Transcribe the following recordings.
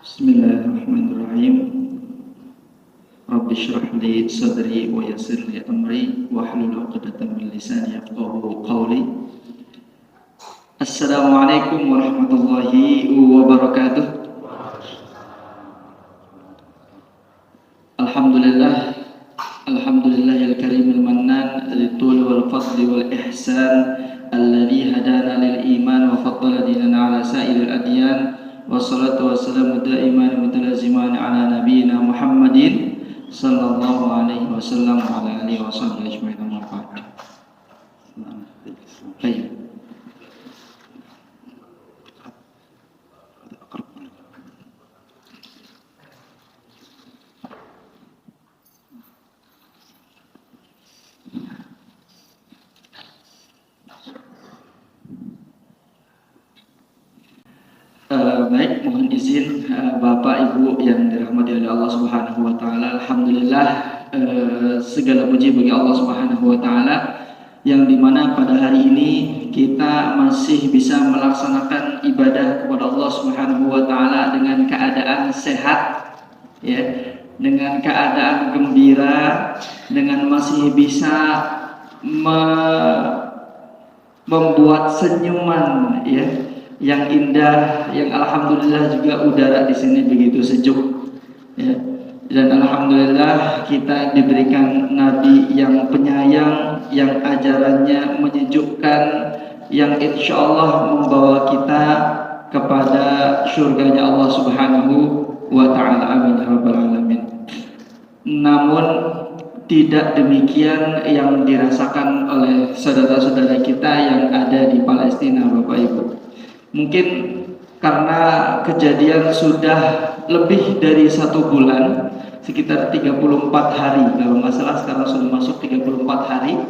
Bismillahirrahmanirrahim. Rabbi shrah li sadri wa yassir li amri wahlul 'uqdatam min lisani yafqahu qawli. Assalamualaikum warahmatullahi wabarakatuh. Alhamdulillahil karimil mannan litul wal fadli wal ihsan alladhi hadana lil iman wa faddala dinana ala sa'iril adyan. Wassalatu wassalamu da'iman mutalaziman ala nabiyyina Muhammadin sallallahu alaihi wasallam wa ala alihi wa sahbihi ajma'in. Amma ba'd. Baik. Baik, mohon izin Bapak Ibu yang dirahmati oleh Allah Subhanahu wa taala. Alhamdulillah, segala puji bagi Allah Subhanahu wa taala yang dimana pada hari ini kita masih bisa melaksanakan ibadah kepada Allah Subhanahu wa taala dengan keadaan sehat, ya, dengan keadaan gembira, dengan masih bisa membuat senyuman, ya, yang indah, yang alhamdulillah juga udara di sini begitu sejuk, ya. Dan alhamdulillah kita diberikan Nabi yang penyayang, yang ajarannya menyejukkan, yang insya Allah membawa kita kepada surganya Allah Subhanahu wa ta'ala. Amin ya rabbal alamin. Namun tidak demikian yang dirasakan oleh saudara-saudara kita yang ada di Palestina, Bapak Ibu. Mungkin karena kejadian sudah lebih dari 1 bulan, sekitar 34 hari kalau nggak salah, sekarang sudah masuk 34 hari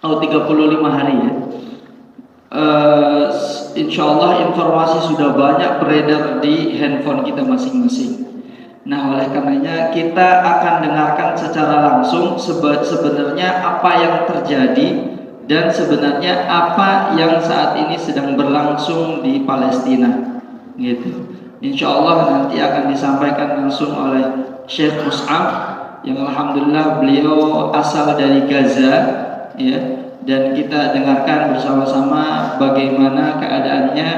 atau 35 hari, ya. Insya Allah informasi sudah banyak beredar di handphone kita masing-masing. Nah, oleh karenanya kita akan dengarkan secara langsung sebenarnya apa yang terjadi dan sebenarnya apa yang saat ini sedang berlangsung di Palestina, gitu. Insya Allah nanti akan disampaikan langsung oleh Syekh Mus'ab yang alhamdulillah beliau asal dari Gaza, ya. Dan kita dengarkan bersama-sama bagaimana keadaannya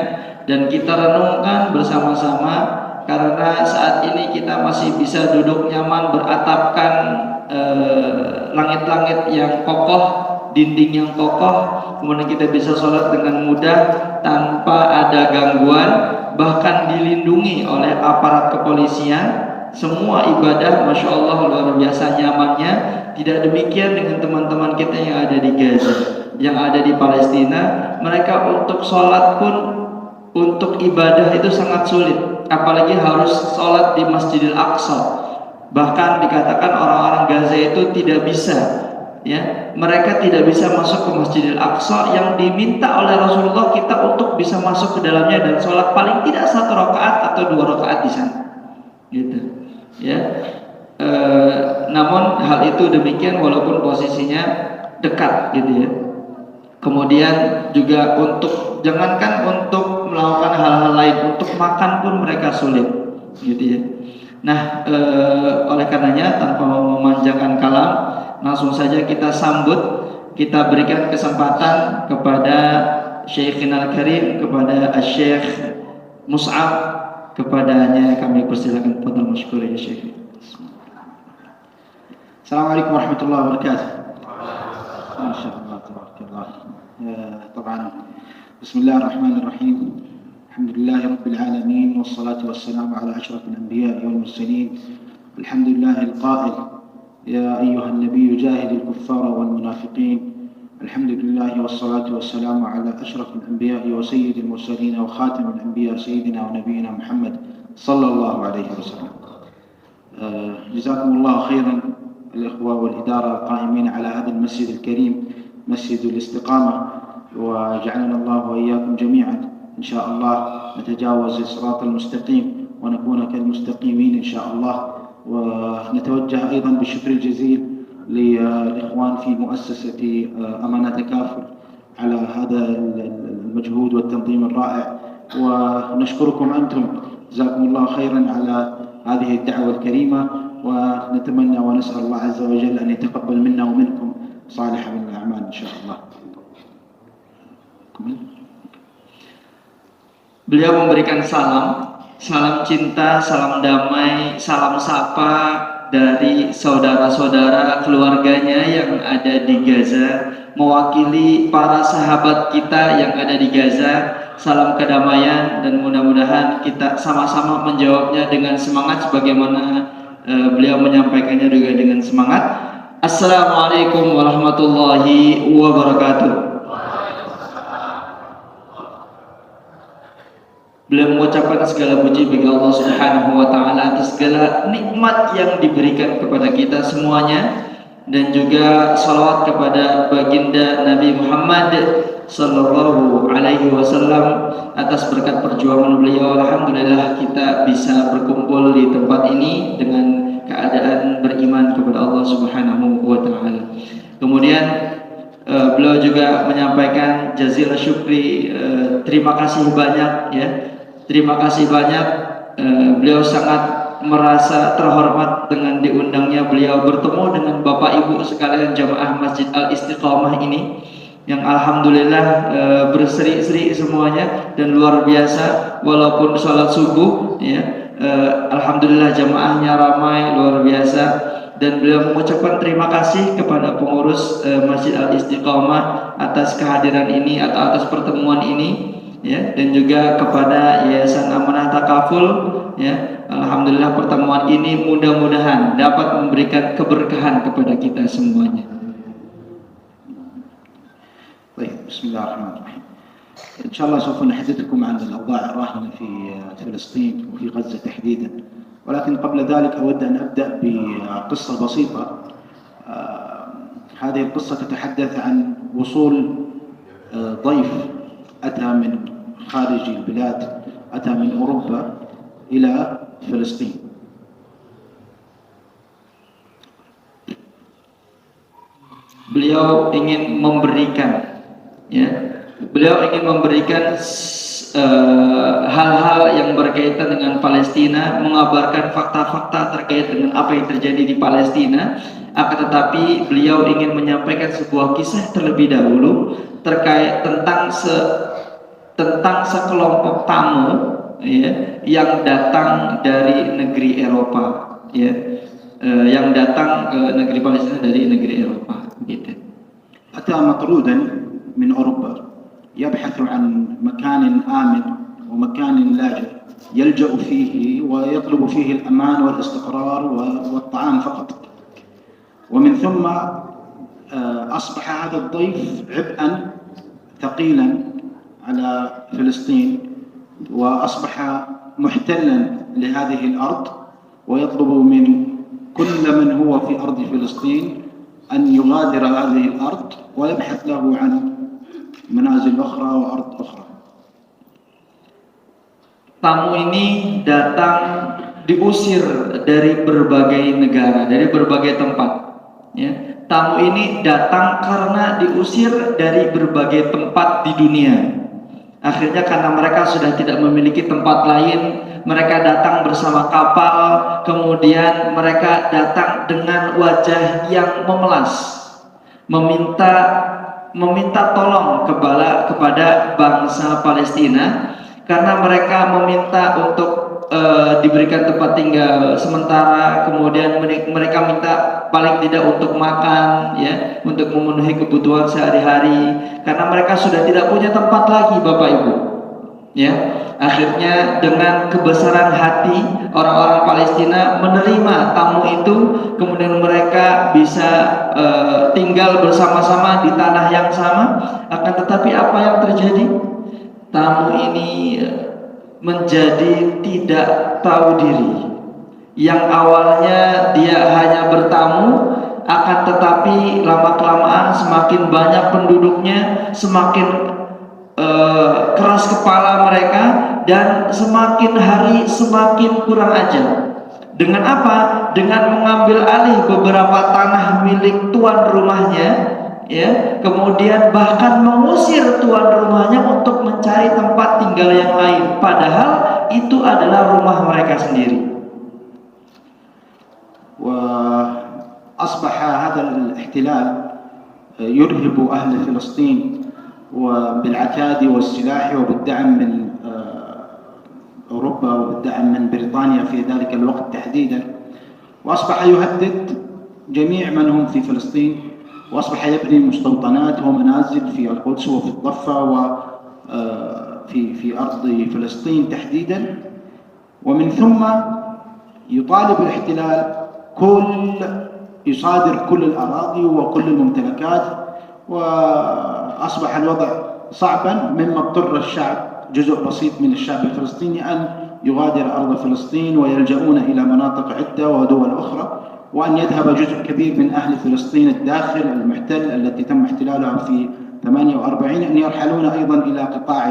dan kita renungkan bersama-sama, karena saat ini kita masih bisa duduk nyaman beratapkan langit-langit yang kokoh, dinding yang kokoh, kemudian kita bisa sholat dengan mudah tanpa ada gangguan, bahkan dilindungi oleh aparat kepolisian. Semua ibadah Masya Allah luar biasa nyamannya. Tidak demikian dengan teman-teman kita yang ada di Gaza, yang ada di Palestina. Mereka untuk sholat pun, untuk ibadah itu sangat sulit, apalagi harus sholat di Masjidil Aqsa. Bahkan dikatakan orang-orang Gaza itu tidak bisa, ya, mereka tidak bisa masuk ke Masjidil Aqsa yang diminta oleh Rasulullah kita untuk bisa masuk ke dalamnya dan sholat paling tidak 1 rakaat atau 2 rakaat di sana, gitu, ya. Namun hal itu demikian walaupun posisinya dekat, gitu, ya. Kemudian juga untuk, jangankan untuk melakukan hal-hal lain, untuk makan pun mereka sulit, gitu, ya. Nah, oleh karenanya tanpa memanjangkan kalam, langsung saja kita sambut, kita berikan kesempatan kepada Syekhina Al-Karim, kepada Syekh Mus'ab, kepadanya kami persilakan. Fadhal masykur ya Syekh. Assalamualaikum warahmatullahi wabarakatuh. Masyaallah, tabarakallah. طبعا بسم الله الرحمن الرحيم. الحمد لله رب العالمين والصلاة والسلام على أشرف الأنبياء والمرسلين. الحمد لله القائل يا أيها النبي جاهد الكفار والمنافقين. الحمد لله والصلاة والسلام على أشرف الأنبياء وسيد المرسلين وخاتم الأنبياء سيدنا ونبينا محمد صلى الله عليه وسلم. جزاكم الله خيرا الإخوة والإدارة القائمين على هذا المسجد الكريم، مسجد الاستقامة، وجعلنا الله وإياكم جميعا إن شاء الله نتجاوز الصراط المستقيم ونكون كالمستقيمين إن شاء الله. ونتوجه أيضا بالشكر الجزيل للإخوان في مؤسسة أمانة تكافل على هذا المجهود والتنظيم الرائع، ونشكركم أنتم جزاكم الله خيرا على هذه الدعوة الكريمة، ونتمنى ونسأل الله عز وجل أن يتقبل منا ومنكم صالح من الأعمال إن شاء الله. Beliau memberikan salam cinta, salam damai, salam sapa dari saudara-saudara keluarganya yang ada di Gaza, mewakili para sahabat kita yang ada di Gaza. Salam kedamaian, dan mudah-mudahan kita sama-sama menjawabnya dengan semangat sebagaimana beliau menyampaikannya juga dengan semangat. Assalamualaikum warahmatullahi wabarakatuh. Beliau mengucapkan segala puji bagi Allah Subhanahu wa taala atas segala nikmat yang diberikan kepada kita semuanya, dan juga salawat kepada baginda Nabi Muhammad sallallahu alaihi wasallam atas berkat perjuangan beliau. Alhamdulillah kita bisa berkumpul di tempat ini dengan keadaan beriman kepada Allah Subhanahu wa taala. Kemudian beliau juga menyampaikan jazilah syukri, terima kasih banyak ya. Terima kasih banyak, beliau sangat merasa terhormat dengan diundangnya beliau bertemu dengan Bapak Ibu sekalian jamaah Masjid Al-Istiqomah ini, yang alhamdulillah berseri-seri semuanya dan luar biasa. Walaupun sholat subuh ya, alhamdulillah jamaahnya ramai luar biasa, dan beliau mengucapkan terima kasih kepada pengurus Masjid Al-Istiqomah atas kehadiran ini atau atas pertemuan ini ya, dan juga kepada Yayasan Amanah Takaful ya. Alhamdulillah pertemuan ini mudah-mudahan dapat memberikan keberkahan kepada kita semuanya. طيب بسم الله الرحمن الرحيم. إن شاء الله سوف نحدثكم عن الأوضاع الراهنة في فلسطين وفي غزة تحديدا، ولكن قبل ذلك أود أن أبدأ بقصة بسيطة. هذه القصة تتحدث عن وصول ضيف أتى من خارج البلاد، أتى من أوروبا إلى فلسطين. Beliau ingin memberikan ya, beliau ingin memberikan hal-hal yang berkaitan dengan Palestina, mengabarkan fakta-fakta terkait dengan apa yang terjadi di Palestina. Akan tetapi beliau ingin menyampaikan sebuah kisah terlebih dahulu terkait tentang sekelompok tamu ya, yang datang dari negeri Eropa ya, yang datang ke negeri Palestina dari negeri Eropa gitu. أتى مطرودا من أوروبا يبحث عن مكان آمن ومكان لاجئ يلجأ فيه ويطلب فيه الأمان والاستقرار والطعام فقط، ومن ثم أصبح هذا الضيف عبئا ثقيلا على فلسطين، وأصبح محتلا لهذه الأرض، ويطلب من كل من هو في أرض فلسطين أن يغادر هذه الأرض ويبحث له عن منازل أخرى وأرض أخرى. Tamu ini datang diusir dari berbagai negara, dari berbagai tempat ya. Tamu ini datang karena diusir dari berbagai tempat di dunia. Akhirnya karena mereka sudah tidak memiliki tempat lain, mereka datang bersama kapal, kemudian mereka datang dengan wajah yang memelas, meminta tolong kepada bangsa Palestina, karena mereka meminta untuk diberikan tempat tinggal sementara, kemudian mereka minta paling tidak untuk makan ya, untuk memenuhi kebutuhan sehari-hari, karena mereka sudah tidak punya tempat lagi Bapak Ibu ya. Akhirnya dengan kebesaran hati orang-orang Palestina menerima tamu itu, kemudian mereka bisa tinggal bersama-sama di tanah yang sama. Akan tetapi apa yang terjadi? Tamu ini menjadi tidak tahu diri. Yang awalnya dia hanya bertamu, akan tetapi lama-kelamaan semakin banyak penduduknya, semakin keras kepala mereka, dan semakin hari semakin kurang ajar. Dengan apa? Dengan mengambil alih beberapa tanah milik tuan rumahnya ya, kemudian bahkan mengusir tuan rumahnya untuk mencari tempat tinggal yang lain, padahal itu adalah rumah mereka sendiri. وأصبح هذا الاحتلال يرهب أهل فلسطين وبالعتاد والسلاح وبالدعم من أوروبا وبالدعم من بريطانيا في ذلك الوقت تحديدا، وأصبح يهدد جميع من هم في فلسطين، وأصبح يبني مستوطنات ومنازل في القدس وفي الضفة وفي أرض فلسطين تحديدا. ومن ثم يطالب الاحتلال يصادر كل الأراضي وكل الممتلكات، وأصبح الوضع صعبا مما اضطر الشعب، جزء بسيط من الشعب الفلسطيني، أن يغادر أرض فلسطين ويلجؤون إلى مناطق عدة ودول أخرى، وأن يذهب جزء كبير من أهل فلسطين الداخل المحتل التي تم احتلالها في 48 أن يرحلون أيضا إلى قطاع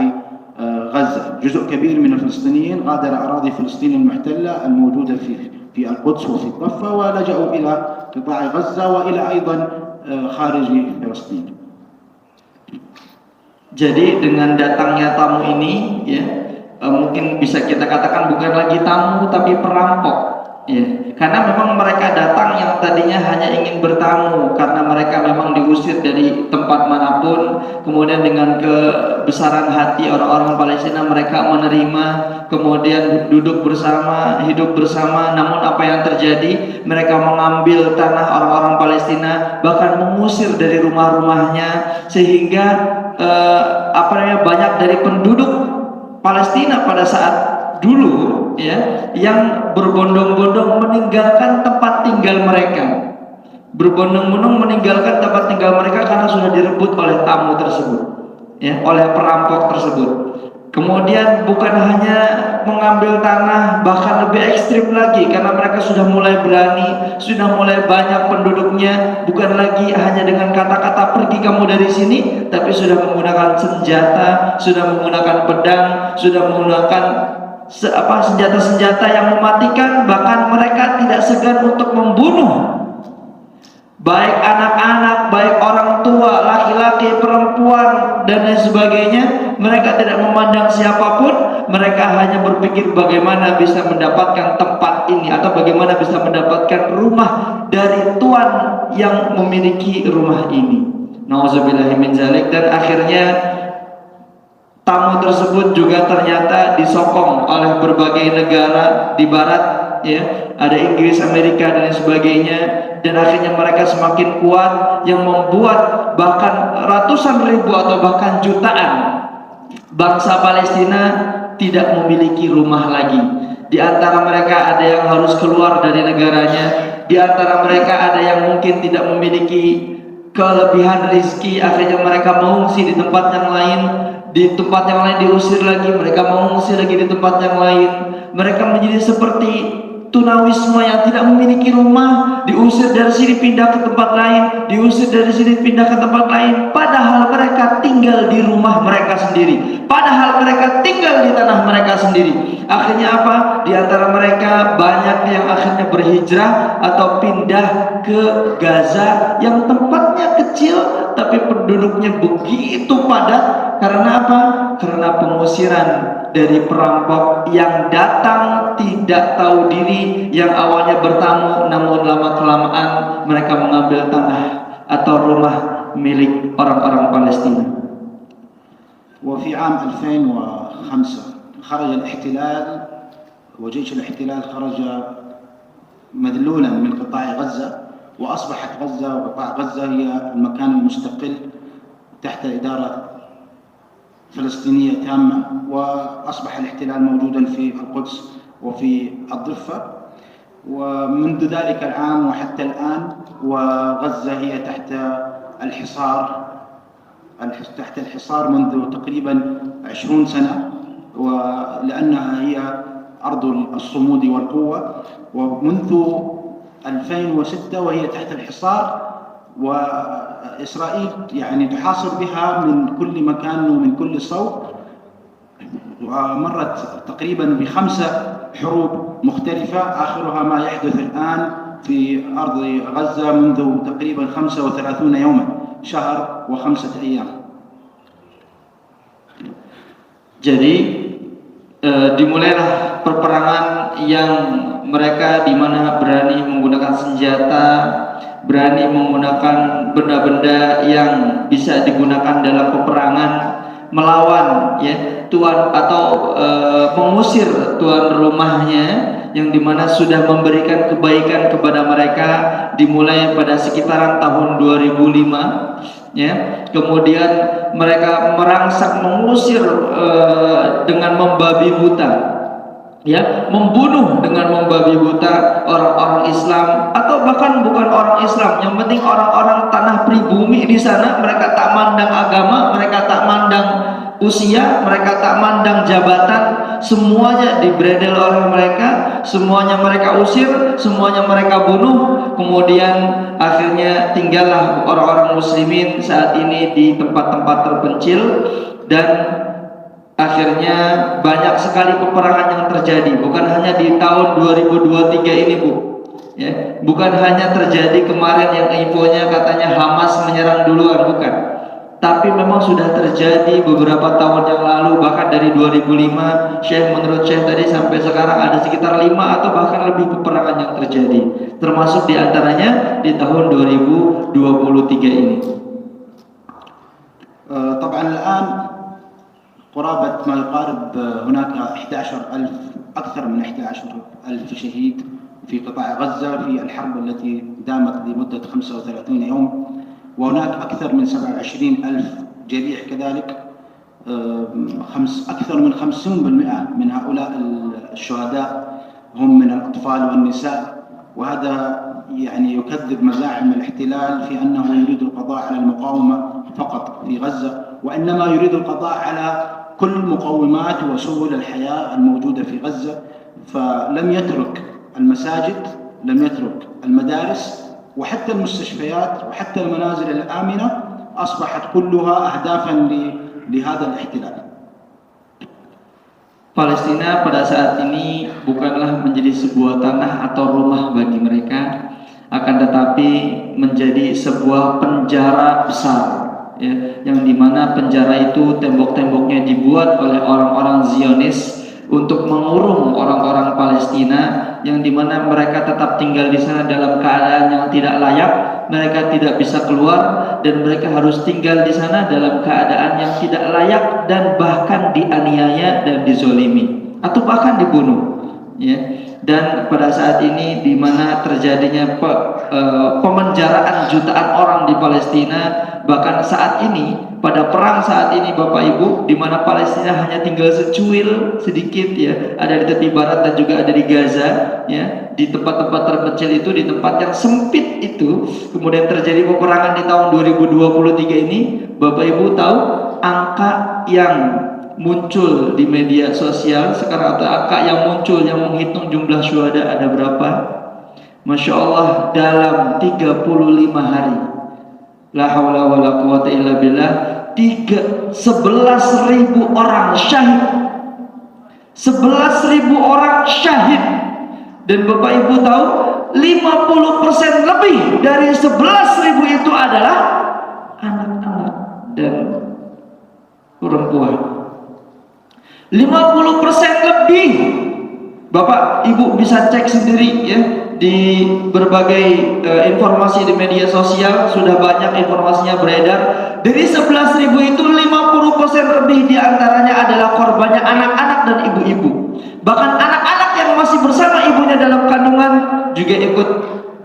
غزة. جزء كبير من الفلسطينيين غادر أراضي فلسطين المحتلة الموجودة في القدس وفي الضفة ولجأوا إلى قطاع غزة وإلى أيضا خارج فلسطين. Jadi dengan datangnya tamu ini, ya, mungkin bisa kita katakan bukan lagi tamu tapi perampok, ya, karena memang mereka datang yang tadinya hanya ingin bertamu karena mereka memang diusir dari tempat manapun, kemudian dengan kebesaran hati orang-orang Palestina mereka menerima, kemudian duduk bersama, hidup bersama. Namun apa yang terjadi, mereka mengambil tanah orang-orang Palestina, bahkan mengusir dari rumah-rumahnya, sehingga banyak dari penduduk Palestina pada saat dulu, ya, yang berbondong-bondong meninggalkan tempat tinggal mereka, berbondong-bondong meninggalkan tempat tinggal mereka karena sudah direbut oleh tamu tersebut, ya, oleh perampok tersebut. Kemudian bukan hanya mengambil tanah, bahkan lebih ekstrim lagi karena mereka sudah mulai berani, sudah mulai banyak penduduknya, bukan lagi hanya dengan kata-kata pergi kamu dari sini, tapi sudah menggunakan senjata, sudah menggunakan pedang, sudah menggunakan senjata-senjata yang mematikan. Bahkan mereka tidak segan untuk membunuh baik anak-anak, baik orang tua, laki-laki, perempuan, dan lain sebagainya. Mereka tidak memandang siapapun, mereka hanya berpikir bagaimana bisa mendapatkan tempat ini, atau bagaimana bisa mendapatkan rumah dari tuan yang memiliki rumah ini. Nauzubillahi min dzalik. Dan akhirnya tamu tersebut juga ternyata disokong oleh berbagai negara di barat, ya, ada Inggris, Amerika, dan lain sebagainya. Dan akhirnya mereka semakin kuat, yang membuat bahkan ratusan ribu atau bahkan jutaan bangsa Palestina tidak memiliki rumah lagi. Di antara mereka ada yang harus keluar dari negaranya, di antara mereka ada yang mungkin tidak memiliki kelebihan rezeki, akhirnya mereka mengungsi di tempat yang lain. Di tempat yang lain diusir lagi, mereka mengungsi lagi di tempat yang lain. Mereka menjadi seperti tunawisme yang tidak memiliki rumah, diusir dari sini pindah ke tempat lain, diusir dari sini pindah ke tempat lain, padahal mereka tinggal di rumah mereka sendiri, padahal mereka tinggal di tanah mereka sendiri. Akhirnya apa? Di antara mereka banyak yang akhirnya berhijrah atau pindah ke Gaza yang tempatnya kecil tapi penduduknya begitu padat. Karena apa? Karena pengusiran dari perampok yang datang tidak tahu diri, yang awalnya bertamu namun lama-kelamaan mereka mengambil tanah atau rumah milik orang-orang Palestina. وفي عام 2005 خرج الاحتلال وجيش الاحتلال خرج مذلولا من قطاع غزة، وأصبحت غزة وقطاع غزة هي المكان المستقل تحت إدارة فلسطينية تامة، وأصبح الاحتلال موجودا في القدس وفي الضفة. ومنذ ذلك العام وحتى الآن وغزة هي تحت الحصار منذ تقريبا 20 سنة، ولأنها هي أرض الصمود والقوة. ومنذ 2006 وهي تحت الحصار، وإسرائيل يعني تحاصر بها من كل مكان ومن كل صوب، ومرت تقريبا ب5 حروب مختلفة، آخرها ما يحدث الآن في أرض غزة منذ تقريبا 35 يوما. شهر و5 أيام. Jadi dimulailah peperangan yang mereka di mana berani menggunakan senjata, berani menggunakan benda-benda yang bisa digunakan dalam peperangan, melawan ya tuan atau mengusir tuan rumahnya yang dimana sudah memberikan kebaikan kepada mereka, dimulai pada sekitaran tahun 2005 ya. Kemudian mereka merangsak mengusir dengan membabi buta ya, membunuh dengan membabi buta orang-orang Islam atau bahkan bukan orang Islam, yang penting orang-orang tanah pribumi di sana. Mereka tak mandang agama, mereka tak mandang usia, mereka tak mandang jabatan, semuanya dibredel oleh mereka, semuanya mereka usir, semuanya mereka bunuh. Kemudian akhirnya tinggallah orang-orang muslimin saat ini di tempat-tempat terpencil, dan akhirnya banyak sekali peperangan yang terjadi, bukan hanya di tahun 2023 ini Bu ya, bukan hanya terjadi kemarin yang infonya katanya Hamas menyerang duluan, bukan, tapi memang sudah terjadi beberapa tahun yang lalu, bahkan dari 2005 Syekh, menurut Syekh tadi sampai sekarang ada sekitar 5 atau bahkan lebih peperangan yang terjadi, termasuk diantaranya di tahun 2023 ini. طبعا الآن قرابة ما يقارب هناك 11,000 أكثر من 11,000 شهيد في قطاع غزة في الحرب التي دامت لمدة 35 يوم، وهناك أكثر من 27,000 جريح كذلك. أكثر من 50% من هؤلاء الشهداء هم من الأطفال والنساء، وهذا يعني يكذب مزاعم الاحتلال في أنه يريد القضاء على المقاومة فقط في غزة، وإنما يريد القضاء على كل مقومات وسبل الحياة الموجودة في غزة. فلم يترك المساجد، لم يترك المدارس، وحتى المستشفيات وحتى المنازل الآمنة أصبحت كلها أهدافا لهذا الاحتلال. Palestina pada saat ini bukanlah menjadi sebuah tanah atau rumah bagi mereka, akan tetapi menjadi sebuah penjara besar ya, yang dimana penjara itu tembok-temboknya dibuat oleh orang-orang Zionis untuk mengurung orang-orang Palestina, yang dimana mereka tetap tinggal di sana dalam keadaan yang tidak layak, mereka tidak bisa keluar, dan mereka harus tinggal di sana dalam keadaan yang tidak layak, dan bahkan dianiaya dan dizolimi atau bahkan dibunuh ya. Dan pada saat ini di mana terjadinya pemenjaraan jutaan orang di Palestina, bahkan saat ini pada perang saat ini Bapak Ibu, di mana Palestina hanya tinggal secuil sedikit ya, ada di tepi barat dan juga ada di Gaza ya, di tempat-tempat terpencil itu, di tempat yang sempit itu. Kemudian terjadi peperangan di tahun 2023 ini. Bapak Ibu tahu angka yang muncul di media sosial sekarang, atau angka yang muncul yang menghitung jumlah syuhada ada berapa? Masya Allah, dalam 35 hari, la haula wa la quwata illa billah, 11.000 orang syahid, 11.000 orang syahid. Dan Bapak Ibu tahu 50% lebih dari 11.000 itu adalah anak-anak dan perempuan. 50% lebih. Bapak Ibu bisa cek sendiri ya, di berbagai informasi di media sosial sudah banyak informasinya beredar. Dari 11.000 itu 50% lebih diantaranya adalah korbannya anak-anak dan ibu-ibu. Bahkan anak-anak yang masih bersama ibunya dalam kandungan juga ikut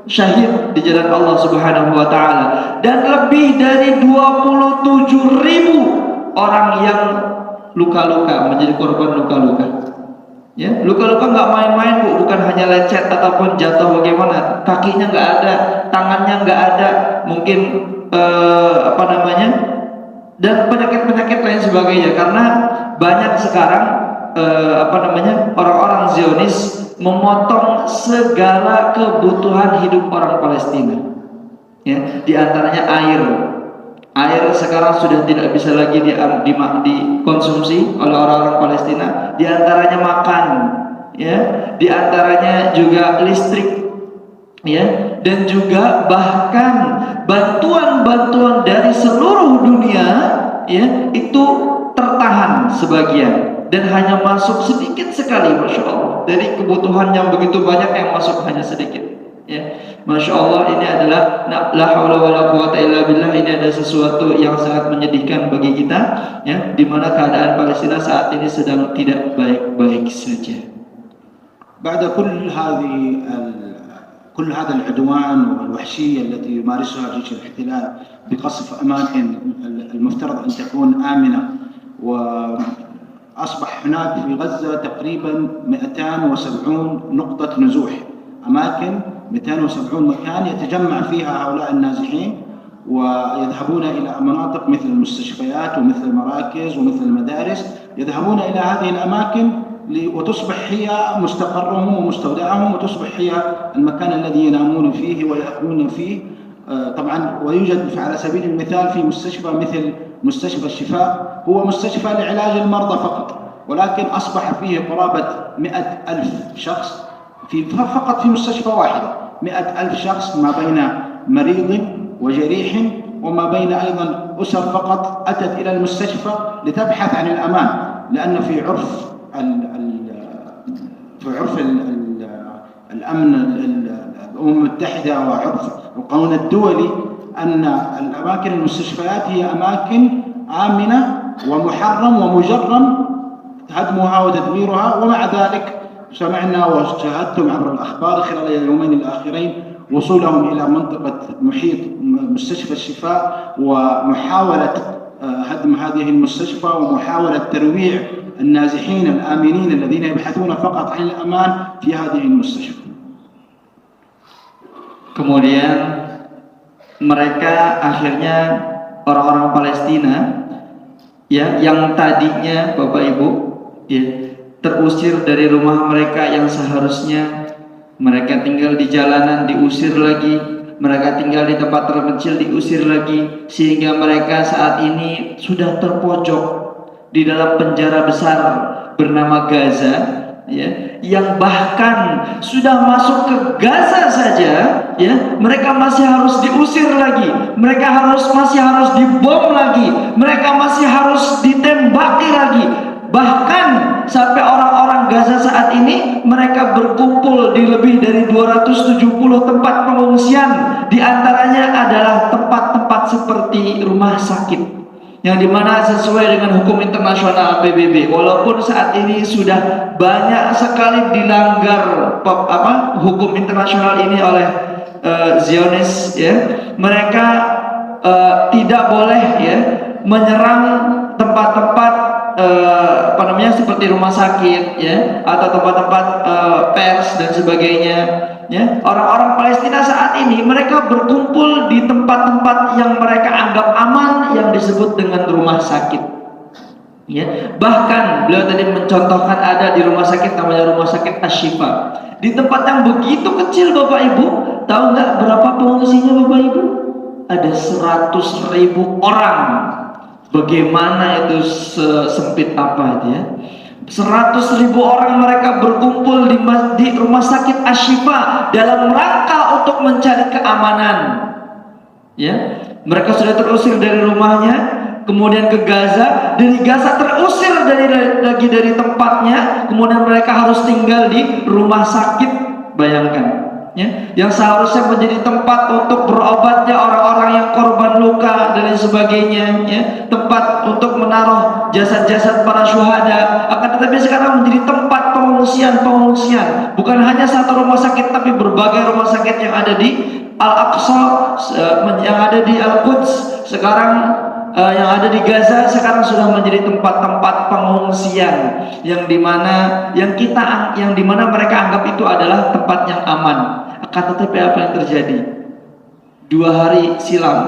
syahid di jalan Allah Subhanahu wa taala. Dan lebih dari 27.000 orang yang luka-luka, menjadi korban luka-luka. Ya, luka-luka nggak main-main Bu, bukan hanya lecet ataupun jatuh bagaimana, kakinya nggak ada, tangannya nggak ada, mungkin dan penyakit-penyakit lain sebagainya. Karena banyak sekarang orang-orang Zionis memotong segala kebutuhan hidup orang Palestina. Ya, di antaranya air. Air sekarang sudah tidak bisa lagi dikonsumsi oleh orang-orang Palestina. Di antaranya makan, ya, di antaranya juga listrik, ya, dan juga bahkan bantuan-bantuan dari seluruh dunia ya itu tertahan sebagian dan hanya masuk sedikit sekali, Masya Allah. Dari kebutuhan yang begitu banyak yang masuk hanya sedikit ya. Masya Allah, ini adalah la haula wala quwata illa billah. Ini adalah sesuatu yang sangat menyedihkan bagi kita ya, di mana keadaan Palestina saat ini sedang tidak baik-baik saja. بعد كل هذا العدوان والوحشية التي يمارسها جيش الاحتلال بقصف أماكن المفترض أن تكون آمنة، وأصبح هناك في غزة تقريبا 270 نقطة نزوح، أماكن 270 مكان يتجمع فيها هؤلاء النازحين ويذهبون إلى مناطق مثل المستشفيات ومثل المراكز ومثل المدارس، يذهبون إلى هذه الأماكن وتصبح هي مستقرهم ومستودعهم، وتصبح هي المكان الذي ينامون فيه ويأكلون فيه. طبعا ويوجد على سبيل المثال في مستشفى مثل مستشفى الشفاء، هو مستشفى لعلاج المرضى فقط، ولكن أصبح فيه قرابة 100,000 شخص فقط في مستشفى واحدة، 100,000 شخص ما بين مريض وجريح وما بين أيضا أسر فقط أتت إلى المستشفى لتبحث عن الأمان، لأن في عرف الأمن الأمم المتحدة وعرف القانون الدولي أن الأماكن المستشفيات هي أماكن آمنة ومحرم ومجرم هدمها وتدميرها، ومع ذلك سمعنا وشاهدتم عبر الأخبار خلال اليومين الأخيرين وصولهم إلى منطقة محيط مستشفى الشفاء ومحاولة هدم هذه المستشفى ومحاولة ترويع النازحين الآمنين الذين يبحثون فقط عن الأمان في هذه المستشفى. Kemudian mereka akhirnya orang-orang Palestina ya yang tadinya Bapak Ibu ya terusir dari rumah mereka yang seharusnya mereka tinggal di jalanan diusir lagi, mereka tinggal di tempat terpencil diusir lagi, sehingga mereka saat ini sudah terpojok di dalam penjara besar bernama Gaza ya, yang bahkan sudah masuk ke Gaza saja ya mereka masih harus diusir lagi, mereka masih harus dibom lagi, mereka masih harus ditembaki lagi. Bahkan sampai orang-orang Gaza saat ini mereka berkumpul di lebih dari 270 tempat pengungsian, di antaranya adalah tempat-tempat seperti rumah sakit yang dimana sesuai dengan hukum internasional PBB, walaupun saat ini sudah banyak sekali dilanggar hukum internasional ini oleh Zionis ya, mereka tidak boleh ya menyerang tempat-tempat seperti rumah sakit ya atau tempat-tempat pers dan sebagainya ya. Orang-orang Palestina saat ini mereka berkumpul di tempat-tempat yang mereka anggap aman yang disebut dengan rumah sakit ya. Bahkan beliau tadi mencontohkan ada di rumah sakit namanya rumah sakit Asy-Syifa, di tempat yang begitu kecil Bapak Ibu. Tahu nggak berapa pengungsinya Bapak Ibu? Ada 100.000 orang. Bagaimana itu sempit apa itu ya? 100.000 orang mereka berkumpul di rumah sakit Asy-Syifa dalam rangka untuk mencari keamanan. Ya, mereka sudah terusir dari rumahnya, kemudian ke Gaza, dari Gaza terusir lagi dari tempatnya, kemudian mereka harus tinggal di rumah sakit. Bayangkan. Ya, yang seharusnya menjadi tempat untuk berobatnya orang-orang yang korban luka dan lain sebagainya, ya, tempat untuk menaruh jasad-jasad para syuhada, akan tetapi sekarang menjadi tempat pengungsian, bukan hanya satu rumah sakit tapi berbagai rumah sakit yang ada di Al-Aqsa, yang ada di Al-Quds, sekarang yang ada di Gaza sekarang sudah menjadi tempat-tempat pengungsian yang dimana mereka anggap itu adalah tempat yang aman. Akan tetapi apa yang terjadi? 2 hari silam,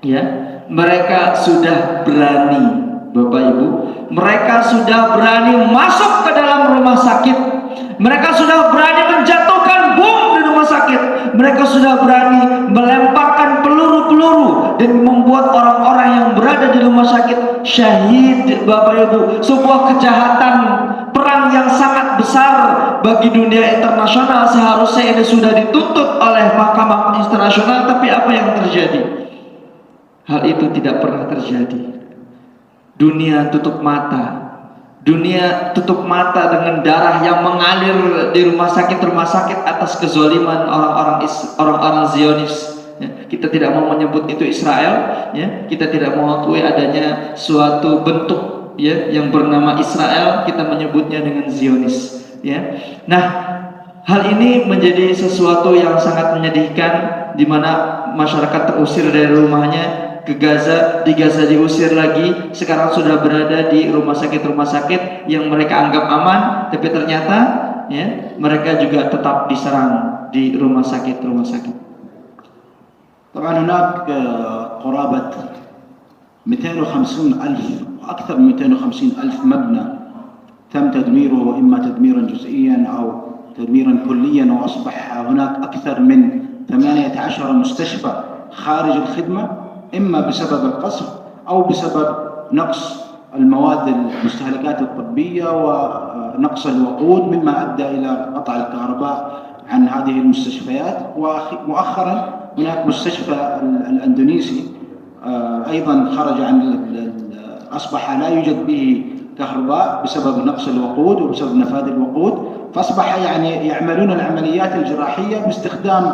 ya, mereka sudah berani, Bapak Ibu, mereka sudah berani masuk ke dalam rumah sakit, mereka sudah berani menjatuhkan bom di rumah sakit, mereka sudah berani melemparkan peluru-peluru dan membuat orang-orang yang berada di rumah sakit syahid, Bapak Ibu. Sebuah kejahatan perang yang sangat sangat besar bagi dunia internasional. Seharusnya ini sudah dituntut oleh mahkamah internasional, tapi apa yang terjadi? Hal itu tidak pernah terjadi. Dunia tutup mata. Dunia tutup mata dengan darah yang mengalir di rumah sakit atas kezaliman orang-orang Zionis. Ya, kita tidak mau menyebut itu Israel, ya. Kita tidak mengakui adanya suatu bentuk, ya, yang bernama Israel. Kita menyebutnya dengan Zionis, ya. Nah, hal ini menjadi sesuatu yang sangat menyedihkan, di mana masyarakat terusir dari rumahnya ke Gaza, di Gaza diusir lagi, sekarang sudah berada di rumah sakit yang mereka anggap aman, tapi ternyata, ya, mereka juga tetap diserang di rumah sakit. طبعا هناك قرابة 250 ألف وأكثر من 250 ألف مبنى تم تدميره، إما تدميرا جزئيا أو تدميرا كليا، وأصبح هناك أكثر من 18 مستشفى خارج الخدمة، إما بسبب القصف أو بسبب نقص المواد المستهلكات الطبية ونقص الوقود، مما أدى إلى قطع الكهرباء عن هذه المستشفيات. ومؤخرا هناك مستشفى الأندونيسي أيضا خرج عن أصبح لا يوجد به كهرباء بسبب نقص الوقود وبسبب نفاذ الوقود، فأصبح يعني يعملون العمليات الجراحية باستخدام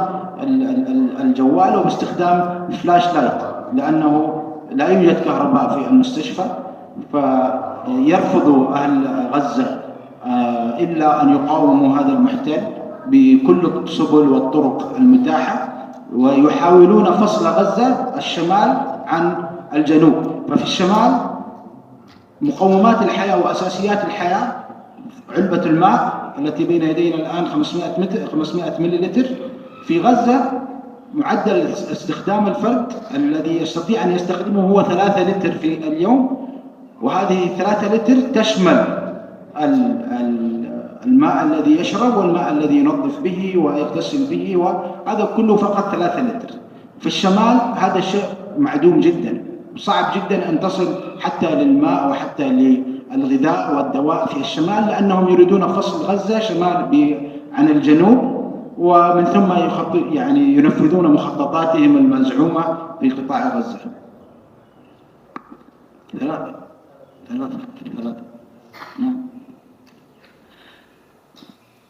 الجوال وباستخدام فلاش لايت، لأنه لا يوجد كهرباء في المستشفى. فيرفض أهل غزة إلا أن يقاوموا هذا المحتل بكل السبل والطرق المتاحة، ويحاولون فصل غزة الشمال عن الجنوب. ففي الشمال مقومات الحياة وأساسيات الحياة، علبة الماء التي بين يدينا الآن 500 مليلتر. في غزة معدل استخدام الفرد الذي يستطيع أن يستخدمه هو 3 لتر في اليوم، وهذه 3 لتر تشمل الماء الذي يشرب والماء الذي ينظف به ويغتسل به، وهذا كله فقط 3 لتر. في الشمال هذا الشيء معدوم جدا، صعب جدا أن تصل حتى للماء وحتى للغذاء والدواء في الشمال، لأنهم يريدون فصل غزة شمال عن الجنوب، ومن ثم يعني ينفذون مخططاتهم المزعومة في قطاع غزة. ثلاثة.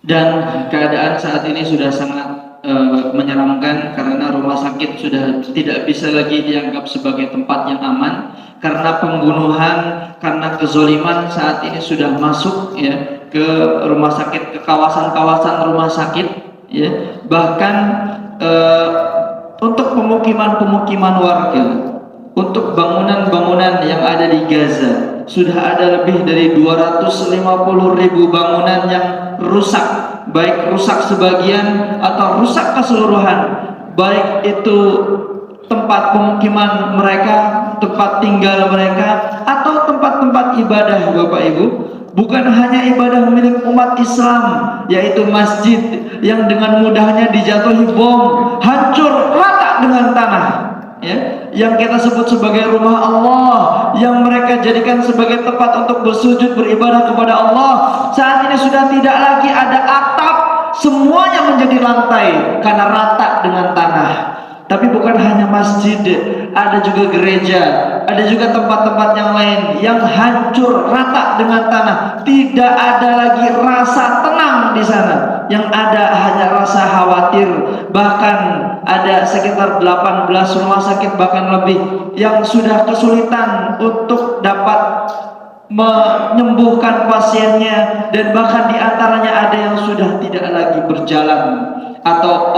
Dan keadaan saat ini sudah sangat menyeramkan, karena rumah sakit sudah tidak bisa lagi dianggap sebagai tempat yang aman, karena pembunuhan, karena kezoliman saat ini sudah masuk, ya, ke rumah sakit, ke kawasan-kawasan rumah sakit, ya. Bahkan untuk pemukiman warga, untuk bangunan-bangunan yang ada di Gaza, sudah ada lebih dari 250.000 bangunan yang rusak, baik rusak sebagian atau rusak keseluruhan, baik itu tempat pemukiman mereka, tempat tinggal mereka, atau tempat-tempat ibadah, Bapak Ibu. Bukan hanya ibadah milik umat Islam, yaitu masjid yang dengan mudahnya dijatuhi bom, hancur rata dengan tanah, ya, yang kita sebut sebagai rumah Allah, yang mereka jadikan sebagai tempat untuk bersujud beribadah kepada Allah. Saat ini sudah tidak lagi ada atap, semuanya menjadi lantai karena rata dengan tanah. Tapi bukan hanya masjid, ada juga gereja, ada juga tempat-tempat yang lain yang hancur rata dengan tanah. Tidak ada lagi rasa tenang di sana, yang ada hanya rasa khawatir. Bahkan ada sekitar 18 rumah sakit, bahkan lebih, yang sudah kesulitan untuk dapat menyembuhkan pasiennya, dan bahkan diantaranya ada yang sudah tidak lagi berjalan atau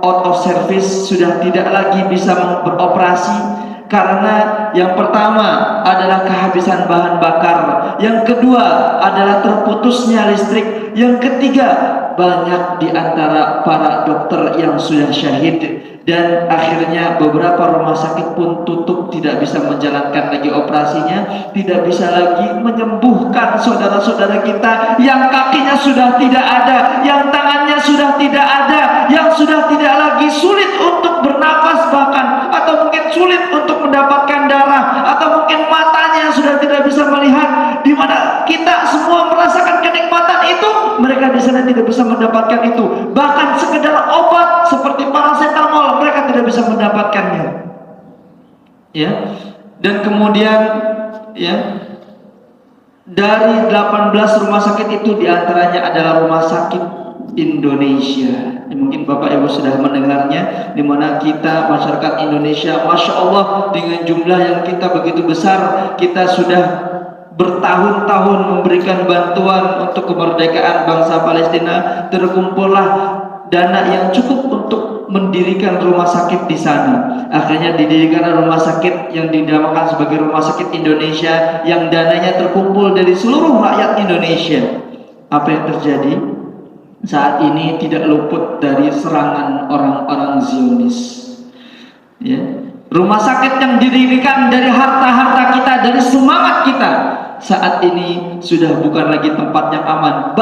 out of service, sudah tidak lagi bisa beroperasi, karena yang pertama adalah kehabisan bahan bakar, yang kedua adalah terputusnya listrik, yang ketiga banyak di antara para dokter yang sudah syahid, dan akhirnya beberapa rumah sakit pun tutup, tidak bisa menjalankan lagi operasinya, tidak bisa lagi menyembuhkan saudara-saudara kita yang kakinya sudah tidak ada, yang tangannya sudah tidak ada, yang sudah tidak lagi sulit untuk bernapas bahkan, atau mungkin sulit untuk mendapatkan darah, atau mungkin matanya sudah tidak bisa melihat, di mana kita semua merasakan kenikmatan itu, mereka di sana tidak bisa mendapatkan itu. Bahkan sekedar obat seperti paracetamol mereka tidak bisa mendapatkannya. Ya. Dan kemudian ya, dari 18 rumah sakit itu diantaranya adalah rumah sakit Indonesia. Mungkin Bapak Ibu sudah mendengarnya, di mana kita masyarakat Indonesia, Masya Allah, dengan jumlah yang kita begitu besar, kita sudah bertahun-tahun memberikan bantuan untuk kemerdekaan bangsa Palestina. Terkumpullah dana yang cukup untuk mendirikan rumah sakit di sana. Akhirnya didirikan rumah sakit yang dinamakan sebagai Rumah Sakit Indonesia, yang dananya terkumpul dari seluruh rakyat Indonesia. Apa yang terjadi? Saat ini tidak luput dari serangan orang-orang Zionis. Ya. Rumah sakit yang didirikan dari harta-harta kita, dari semangat kita, saat ini sudah bukan lagi tempat yang aman.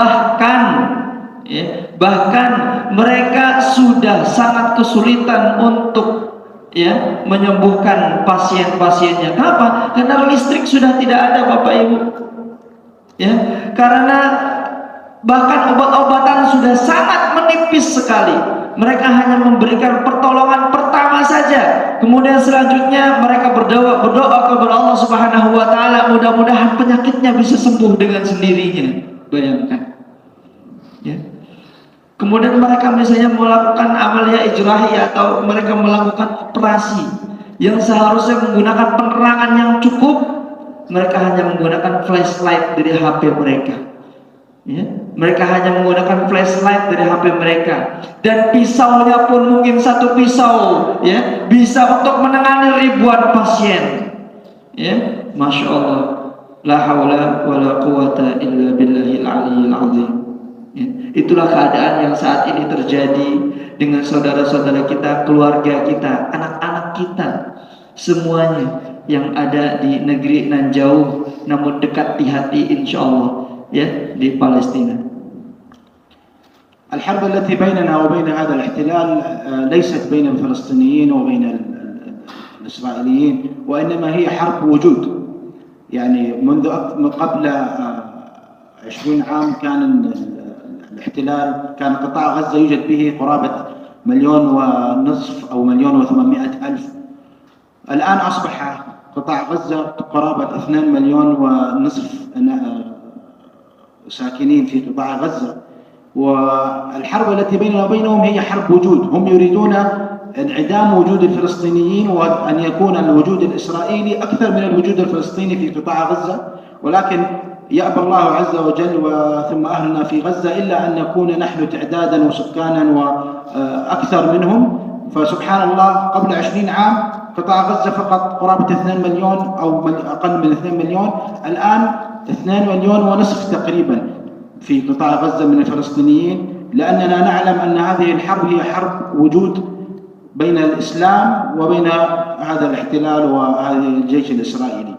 Bahkan mereka sudah sangat kesulitan untuk menyembuhkan pasien-pasiennya. Kenapa? Karena listrik sudah tidak ada, Bapak Ibu. Ya, karena bahkan obat-obatan sudah sangat menipis sekali. Mereka hanya memberikan pertolongan pertama saja. Kemudian selanjutnya mereka berdoa kepada Allah Subhanahu wa taala, mudah-mudahan penyakitnya bisa sembuh dengan sendirinya. Bayangkan. Ya. Kemudian mereka misalnya melakukan amalia ijrahiyah atau mereka melakukan operasi yang seharusnya menggunakan penerangan yang cukup, mereka hanya menggunakan flashlight dari HP mereka. Ya, mereka hanya menggunakan flashlight dari HP mereka, dan pisaunya pun mungkin satu pisau ya bisa untuk menangani ribuan pasien. Ya, Masya Allah, la haula wala quwata illa billahil aliyyil azim. Ya, itulah keadaan yang saat ini terjadi dengan saudara-saudara kita, keluarga kita, anak-anak kita, semuanya yang ada di negeri nan jauh namun dekat di hati, insya Allah, ya, di Palestina. الحرب التي بيننا وبين هذا الاحتلال ليست بين الفلسطينيين وبين الإسرائيليين، وإنما هي حرب وجود. يعني منذ قبل 20 عام كان الاحتلال، كان قطاع غزة يوجد به قرابة 1.5 مليون أو 1.8 مليون. الآن أصبح قطاع غزة قرابة 2.5 مليون ساكنين في قطاع غزة. والحرب التي بيننا وبينهم هي حرب وجود. هم يريدون انعدام وجود الفلسطينيين وأن يكون الوجود الإسرائيلي أكثر من الوجود الفلسطيني في قطاع غزة، ولكن يأبى الله عز وجل ثم أهلنا في غزة إلا أن نكون نحن تعدادا وسكانا وأكثر منهم. فسبحان الله، قبل 20 عام قطاع غزة فقط قرابة 2 مليون أو أقل من 2 مليون، الآن 2.5 مليون تقريبا في قطاع غزة من الفلسطينيين، لأننا نعلم أن هذه الحرب هي حرب وجود بين الإسلام وبين هذا الاحتلال وهذا الجيش الإسرائيلي.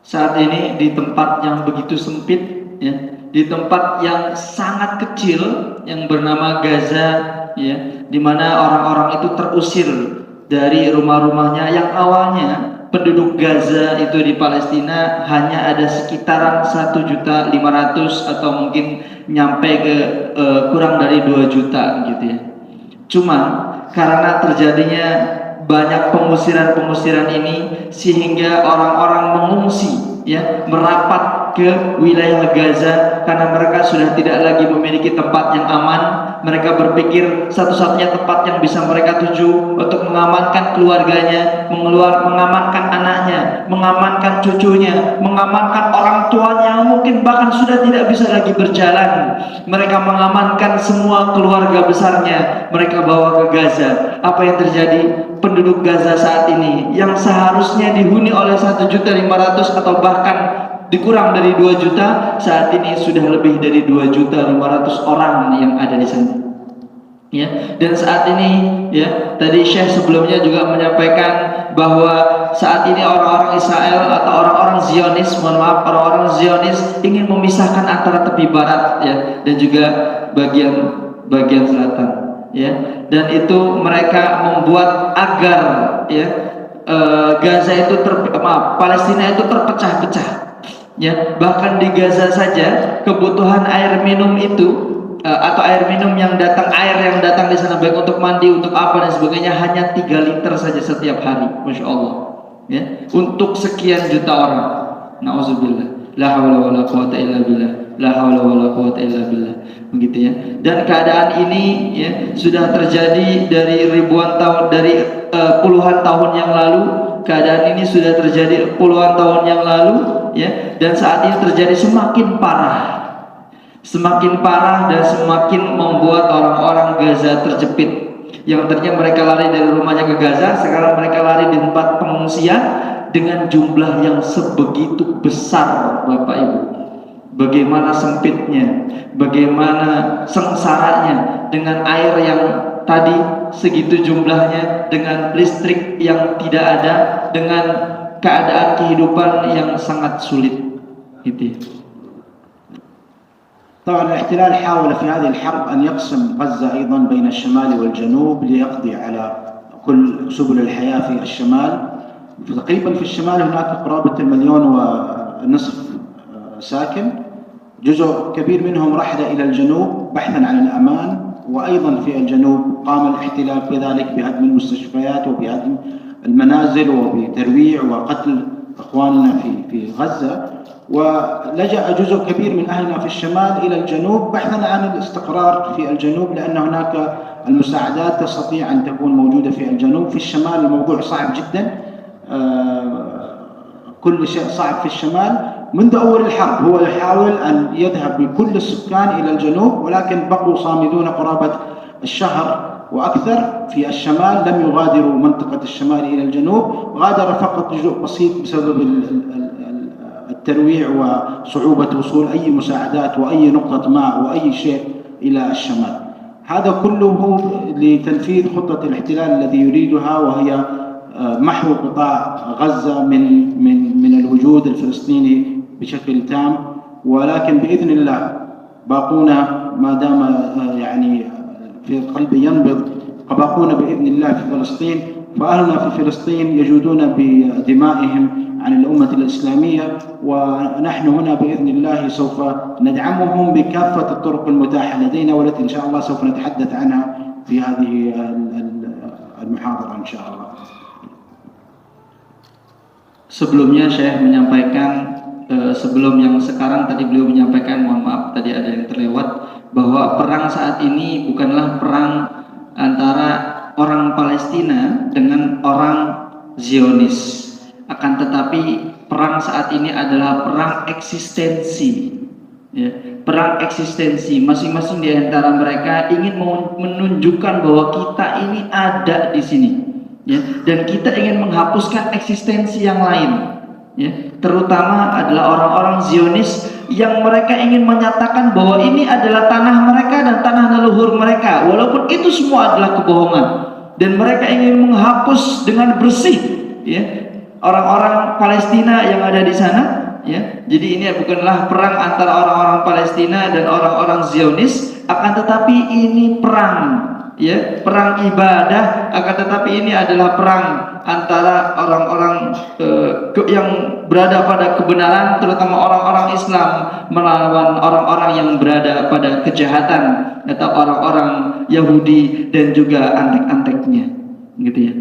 Saat ini di tempat yang begitu sempit, ya, di tempat yang sangat kecil yang bernama Gaza, ya, di mana orang-orang itu terusir dari rumah-rumahnya. Yang awalnya penduduk Gaza itu di Palestina hanya ada sekitaran 1.500.000 atau mungkin nyampe ke kurang dari 2 juta gitu ya. Cuman karena terjadinya banyak pengusiran ini sehingga orang-orang mengungsi, ya, merapat ke wilayah Gaza karena mereka sudah tidak lagi memiliki tempat yang aman. Mereka berpikir satu-satunya tempat yang bisa mereka tuju untuk mengamankan keluarganya, mengamankan anaknya, mengamankan cucunya, mengamankan orang tuanya, mungkin bahkan sudah tidak bisa lagi berjalan. Mereka mengamankan semua keluarga besarnya, mereka bawa ke Gaza. Apa yang terjadi? Penduduk Gaza saat ini yang seharusnya dihuni oleh 1.500.000 atau bahkan dikurang dari 2 juta, saat ini sudah lebih dari 2.500.000 orang yang ada di sana. Ya, dan saat ini, ya, tadi Syekh sebelumnya juga menyampaikan bahwa saat ini orang-orang Israel atau orang-orang Zionis, orang-orang Zionis ingin memisahkan antara tepi barat, ya, dan juga bagian selatan, ya, dan itu mereka membuat agar, ya, Gaza itu Palestina itu terpecah-pecah. Ya, bahkan di Gaza saja kebutuhan air minum itu atau air minum yang datang, air yang datang di sana baik untuk mandi, untuk apa dan sebagainya hanya 3 liter saja setiap hari, masya Allah. Ya, untuk sekian juta orang. Nauzubillah. La haula wala quwata illa billah. La haula wala quwata illa billah. Begitu ya. Dan keadaan ini ya sudah terjadi dari ribuan tahun, dari puluhan tahun yang lalu. Keadaan ini sudah terjadi puluhan tahun yang lalu ya, dan saat ini terjadi semakin parah. Semakin parah dan semakin membuat orang-orang Gaza terjepit. Yang tadinya mereka lari dari rumahnya ke Gaza, sekarang mereka lari di tempat pengungsian dengan jumlah yang sebegitu besar, Bapak Ibu. Bagaimana sempitnya, bagaimana sengsaranya dengan air yang tadi segitu jumlahnya, dengan listrik yang tidak ada, dengan keadaan kehidupan yang sangat sulit. Itu. طبعا الاحتلال حاول في هذه الحرب أن يقسم غزة أيضا بين الشمال والجنوب ليقضي على كل سبل الحياة في الشمال. تقريبا في الشمال هناك قرابة 1.5 مليون ساكن، جزء كبير منهم رحل إلى الجنوب بحثا عن الأمان، وأيضا في الجنوب قام الاحتلال كذلك بهدم المستشفيات وبهدم المنازل وبترويع وقتل إخواننا في غزة. ولجأ جزء كبير من أهلنا في الشمال إلى الجنوب بحثا عن الاستقرار في الجنوب، لأن هناك المساعدات تستطيع أن تكون موجودة في الجنوب. في الشمال الموضوع صعب جدا، كل شيء صعب في الشمال. منذ أول الحرب هو يحاول أن يذهب بكل السكان إلى الجنوب، ولكن بقوا صامدون قرابة الشهر وأكثر في الشمال، لم يغادروا منطقة الشمال إلى الجنوب، غادر فقط جزء بسيط بسبب الترويع وصعوبة وصول أي مساعدات وأي نقطة ماء وأي شيء إلى الشمال. هذا كله لتنفيذ خطة الاحتلال الذي يريدها، وهي محو قطاع غزة من الوجود الفلسطيني بشكل تام. ولكن بإذن الله باقون ما دام يعني في قلبي ينبض، باقون بإذن الله في فلسطين، فأهلنا في فلسطين يجودون بدمائهم عن الأمة الإسلامية، ونحن هنا بإذن الله سوف ندعمهم بكافة الطرق المتاحة لدينا، والتي إن شاء الله سوف نتحدث عنها في هذه المحاضرة إن شاء الله. Sebelumnya Syekh menyampaikan, sebelum yang sekarang tadi beliau menyampaikan, mohon maaf tadi ada yang terlewat, bahwa perang saat ini bukanlah perang antara orang Palestina dengan orang Zionis. Akan tetapi perang saat ini adalah perang eksistensi, ya, perang eksistensi. Masing-masing di antara mereka ingin menunjukkan bahwa kita ini ada di sini, ya, dan kita ingin menghapuskan eksistensi yang lain, ya, terutama adalah orang-orang Zionis yang mereka ingin menyatakan bahwa ini adalah tanah mereka dan tanah leluhur mereka, walaupun itu semua adalah kebohongan, dan mereka ingin menghapus dengan bersih, ya, orang-orang Palestina yang ada di sana, ya. Jadi ini bukanlah perang antara orang-orang Palestina dan orang-orang Zionis, akan tetapi ini perang, ya, perang ibadah. Akan tetapi ini adalah perang antara orang-orang yang berada pada kebenaran, terutama orang-orang Islam, melawan orang-orang yang berada pada kejahatan atau orang-orang Yahudi dan juga antek-anteknya, gitu ya.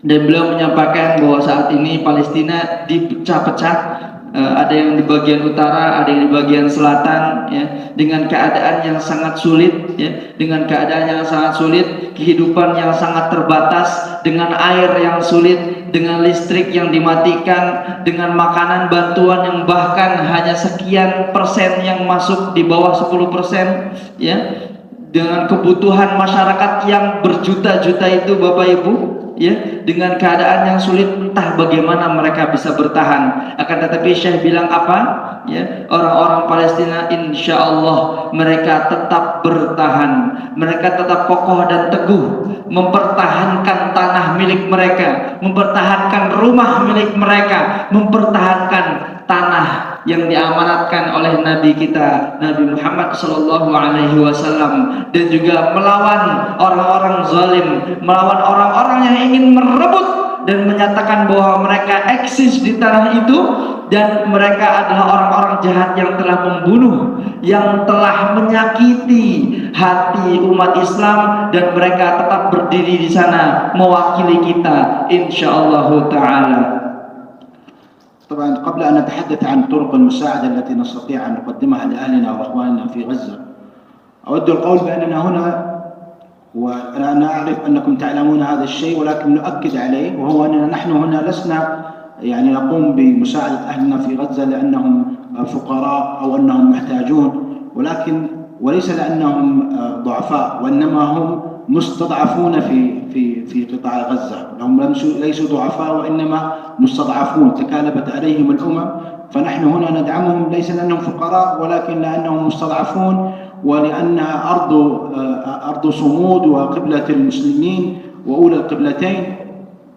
Dan beliau menyampaikan bahwa saat ini Palestina dipecah-pecah, ada yang di bagian utara, ada yang di bagian selatan, ya, dengan keadaan yang sangat sulit, ya, dengan keadaan yang sangat sulit, kehidupan yang sangat terbatas, dengan air yang sulit, dengan listrik yang dimatikan, dengan makanan bantuan yang bahkan hanya sekian persen yang masuk, di bawah 10%, ya, dengan kebutuhan masyarakat yang berjuta-juta itu, Bapak Ibu, ya, dengan keadaan yang sulit, entah bagaimana mereka bisa bertahan. Akan tetapi Syekh bilang apa, ya, orang-orang Palestina insya Allah mereka tetap bertahan, mereka tetap kokoh dan teguh mempertahankan tanah milik mereka, mempertahankan rumah milik mereka, mempertahankan tanah yang diamanatkan oleh Nabi kita Nabi Muhammad SAW, dan juga melawan orang-orang zalim, melawan orang-orang yang ingin merebut dan menyatakan bahwa mereka eksis di tanah itu, dan mereka adalah orang-orang jahat yang telah membunuh, yang telah menyakiti hati umat Islam, dan mereka tetap berdiri di sana mewakili kita insyaallah taala. طبعا قبل أن نتحدث عن طرق المساعدة التي نستطيع أن نقدمها لأهلنا وأخواننا في غزة، أود القول بأننا هنا، وأنا أعرف أنكم تعلمون هذا الشيء ولكن نؤكد عليه، وهو أننا نحن هنا لسنا يعني نقوم بمساعدة أهلنا في غزة لأنهم فقراء أو أنهم محتاجون، وليس لأنهم ضعفاء، وإنما هم مستضعفون في قطاع غزة. هم ليسوا ضعفاء وإنما مستضعفون، تكالبت عليهم الأمم، فنحن هنا ندعمهم ليس لأنهم فقراء ولكن لأنهم مستضعفون، ولأنها أرض صمود وقبلة المسلمين وأولى القبلتين،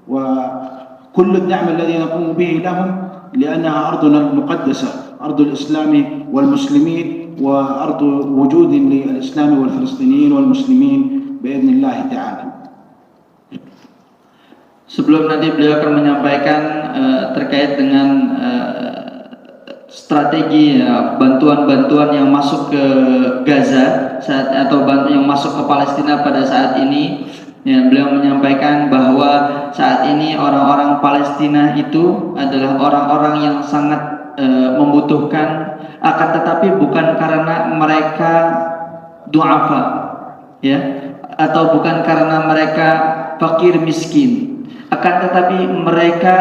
وكل الدعم الذي نقوم به لهم لأنها أرضنا المقدسة، أرض الإسلام والمسلمين، وأرض وجود للإسلام والفلسطينيين والمسلمين بإذن الله تعالى. Sebelum nanti beliau akan menyampaikan terkait dengan strategi bantuan-bantuan yang masuk ke Gaza atau bantuan yang masuk ke Palestina pada saat ini, ya, beliau menyampaikan bahwa saat ini orang-orang Palestina itu adalah orang-orang yang sangat membutuhkan, akan tetapi bukan karena mereka du'afa, ya, atau bukan karena mereka fakir miskin, akan tetapi mereka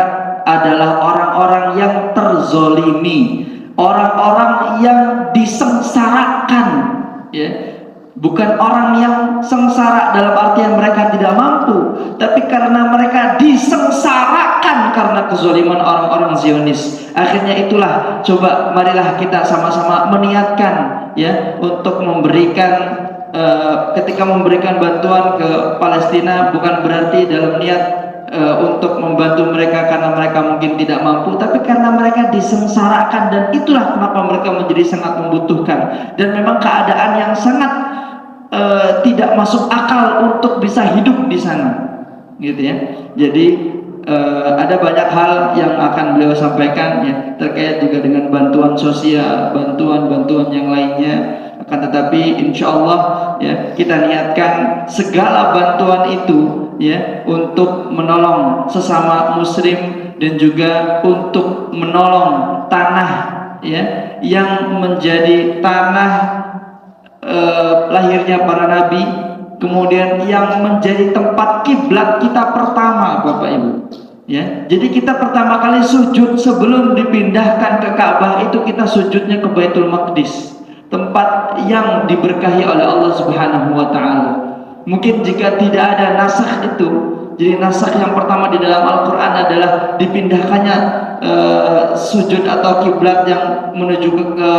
adalah orang-orang yang terzolimi, orang-orang yang disengsarakan, ya. Bukan orang yang sengsara dalam artian mereka tidak mampu, tapi karena mereka disengsarakan karena kezaliman orang-orang Zionis. Akhirnya itulah, coba marilah kita sama-sama meniatkan, ya, untuk memberikan ketika memberikan bantuan ke Palestina bukan berarti dalam niat untuk membantu mereka karena mereka mungkin tidak mampu, tapi karena mereka disengsarakan, dan itulah kenapa mereka menjadi sangat membutuhkan, dan memang keadaan yang sangat tidak masuk akal untuk bisa hidup di sana, gitu ya. Jadi ada banyak hal yang akan beliau sampaikan, ya, terkait juga dengan bantuan sosial, bantuan-bantuan yang lainnya. Akan tetapi insya Allah, ya, kita niatkan segala bantuan itu, ya, untuk menolong sesama muslim dan juga untuk menolong tanah, ya, yang menjadi tanah lahirnya para nabi, kemudian yang menjadi tempat kiblat kita pertama, Bapak Ibu, ya. Jadi kita pertama kali sujud sebelum dipindahkan ke Ka'bah itu kita sujudnya ke Baitul Maqdis, tempat yang diberkahi oleh Allah Subhanahu wa taala. Mungkin jika tidak ada nasakh itu, jadi nasakh yang pertama di dalam Al-Qur'an adalah dipindahkannya sujud atau kiblat yang menuju ke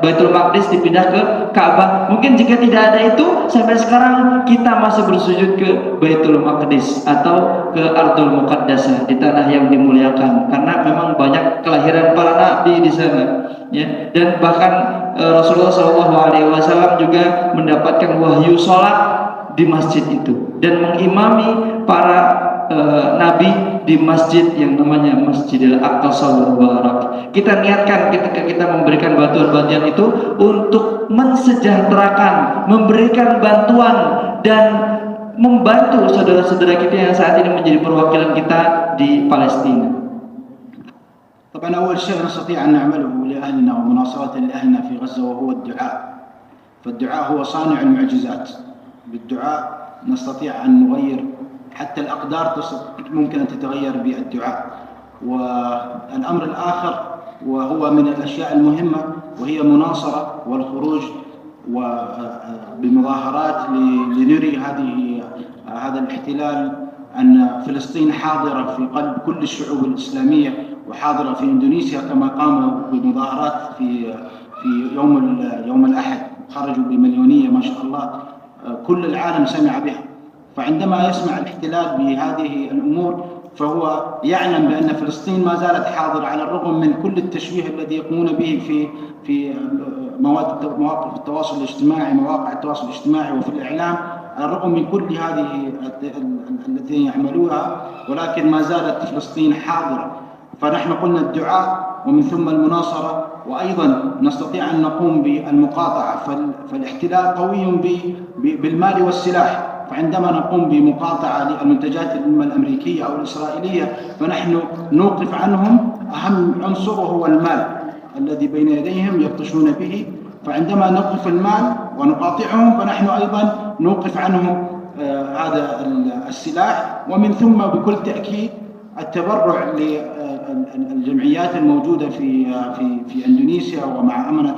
Baitul Maqdis dipindah ke Ka'bah. Mungkin jika tidak ada itu, sampai sekarang kita masih bersujud ke Baitul Maqdis atau ke Ardul Muqaddasah, di tanah yang dimuliakan, karena memang banyak kelahiran para nabi di sana, ya. Dan bahkan Rasulullah SAW juga mendapatkan wahyu sholat di masjid itu dan mengimami para nabi di masjid yang namanya Masjidil Aqsa Mubarak. Kita niatkan ketika kita memberikan bantuan-bantuan itu untuk mensejahterakan, memberikan bantuan dan membantu saudara-saudara kita yang saat ini menjadi perwakilan kita di Palestina. طبعا أول شيء نستطيع أن نعمله لأهلنا ومناصرة لأهلنا في غزة وهو الدعاء، فالدعاء هو صانع المعجزات. بالدعاء نستطيع أن نغير حتى الأقدار، ممكن أن تتغير بالدعاء. والأمر الآخر وهو من الأشياء المهمة وهي مناصرة والخروج بمظاهرات لنري هذا الاحتلال أن فلسطين حاضرة في قلب كل الشعوب الإسلامية، وحاضرة في إندونيسيا كما قاموا بمظاهرات في يوم الأحد، خرجوا بمليونية ما شاء الله، كل العالم سمع بها. فعندما يسمع الاحتلال بهذه الأمور فهو يعلم بأن فلسطين ما زالت حاضرة على الرغم من كل التشويه الذي يقومون به في مواقع التواصل الاجتماعي، مواقع التواصل الاجتماعي وفي الإعلام، على الرغم من كل هذه التي يعملوها، ولكن ما زالت فلسطين حاضرة. فنحن قلنا الدعاء ومن ثم المناصرة، وأيضا نستطيع أن نقوم بالمقاطعة. فالاحتلال قوي بالمال والسلاح، فعندما نقوم بمقاطعة للمنتجات الأمريكية أو الإسرائيلية فنحن نوقف عنهم أهم عنصر وهو المال الذي بين يديهم يبطشون به. فعندما نوقف المال ونقاطعهم فنحن أيضا نوقف عنهم هذا السلاح. ومن ثم بكل تأكيد التبرع للجمعيات الموجودة في إندونيسيا ومع أمانة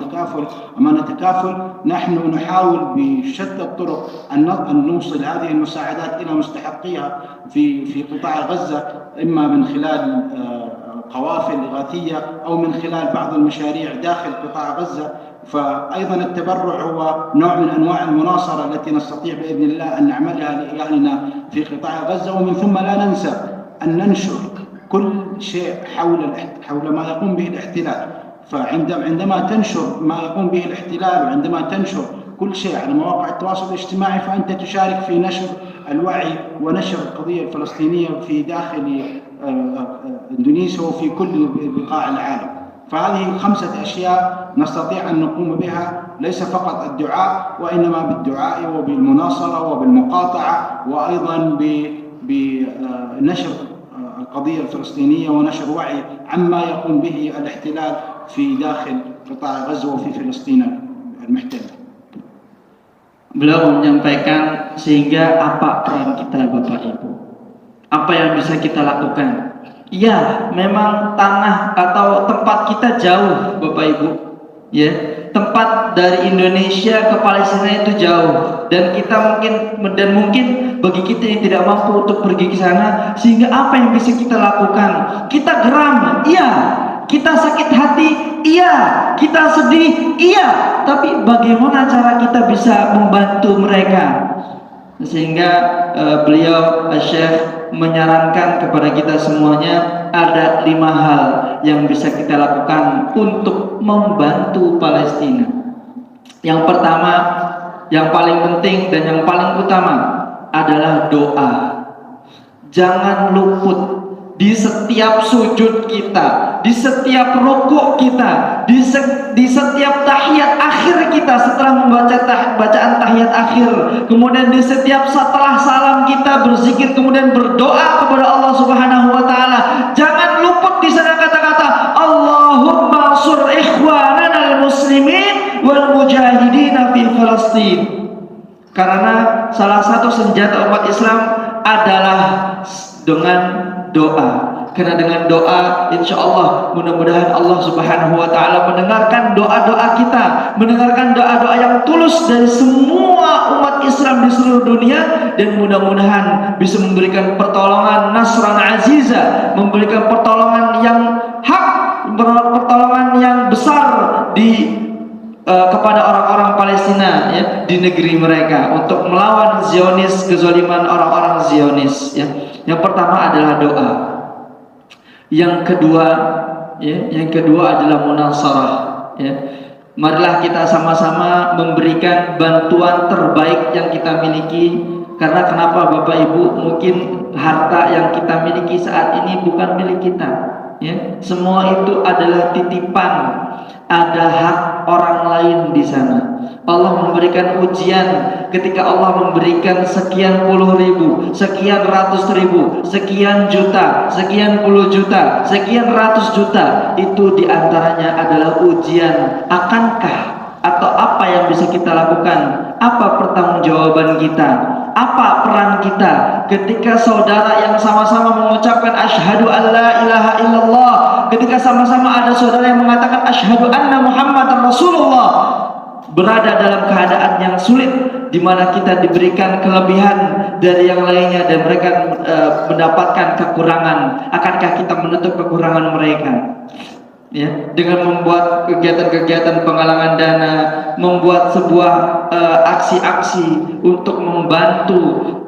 تكافل، نحن نحاول بشتى الطرق أن نوصل هذه المساعدات إلى مستحقيها في قطاع غزة، إما من خلال قوافل إغاثية أو من خلال بعض المشاريع داخل قطاع غزة. فأيضا التبرع هو نوع من أنواع المناصرة التي نستطيع بإذن الله أن نعملها لأهلنا في قطاع غزة. ومن ثم لا ننسى أن ننشر كل شيء حول ما يقوم به الاحتلال. فعندما تنشر ما يقوم به الاحتلال وعندما تنشر كل شيء على مواقع التواصل الاجتماعي فأنت تشارك في نشر الوعي ونشر القضية الفلسطينية في داخل إندونيسيا وفي كل بقاع العالم. فهذه 5 أشياء نستطيع أن نقوم بها، ليس فقط الدعاء وإنما بالدعاء وبالمناصرة وبالمقاطعة، وأيضا بنشر القضية الفلسطينية ونشر وعي عما يقوم به الاحتلال في داخل قطاع غزة وفي فلسطين المحتلة. Beliau menyampaikan sehingga apa peran kita Bapak Ibu, apa yang bisa kita lakukan. Ya, memang tanah atau tempat kita jauh Bapak Ibu, ya, tempat dari Indonesia ke Palestina itu jauh, dan kita mungkin bagi kita yang tidak mampu untuk pergi ke sana, sehingga apa yang bisa kita lakukan? Kita geram, iya. Kita sakit hati, iya. Kita sedih, iya. Tapi bagaimana cara kita bisa membantu mereka? Sehingga beliau Syekh menyarankan kepada kita semuanya ada 5 hal yang bisa kita lakukan untuk membantu Palestina. Yang pertama, yang paling penting dan yang paling utama adalah doa. Jangan luput di setiap sujud kita, di setiap rukuk kita, di setiap tahiyat akhir kita setelah membaca bacaan tahiyat akhir, kemudian di setiap setelah salam kita berzikir kemudian berdoa kepada Allah Subhanahu wa taala. Jangan luput di sana kata-kata Allahumma ansur ikhwanana al-muslimin wal mujahidin fi Palestin. Karena salah satu senjata umat Islam adalah dengan doa. Karena dengan doa insya Allah mudah-mudahan Allah Subhanahu wa ta'ala mendengarkan doa-doa kita, mendengarkan doa-doa yang tulus dari semua umat Islam di seluruh dunia, dan mudah-mudahan bisa memberikan pertolongan nasran aziza, memberikan pertolongan yang hak, pertolongan yang besar kepada orang-orang Palestina, ya, di negeri mereka untuk melawan Zionis, kezaliman orang-orang Zionis, ya. Yang pertama adalah doa. Yang kedua adalah munasarah, ya. Marilah kita sama-sama memberikan bantuan terbaik yang kita miliki. Karena kenapa Bapak Ibu, mungkin harta yang kita miliki saat ini bukan milik kita, ya. Semua itu adalah titipan, ada hak orang lain di sana. Allah memberikan ujian ketika Allah memberikan sekian puluh ribu, sekian ratus ribu, sekian juta, sekian puluh juta, sekian ratus juta. Itu diantaranya adalah ujian. Akankah atau apa yang bisa kita lakukan? Apa pertanggungjawaban kita? Apa peran kita ketika saudara yang sama-sama mengucapkan asyhadu an la ilaha illallah, ketika sama-sama ada saudara yang mengatakan asyhadu anna Muhammadar Rasulullah, berada dalam keadaan yang sulit di mana kita diberikan kelebihan dari yang lainnya dan mereka mendapatkan kekurangan, akankah kita menutup kekurangan mereka? Ya, dengan membuat kegiatan-kegiatan penggalangan dana, membuat sebuah aksi-aksi untuk membantu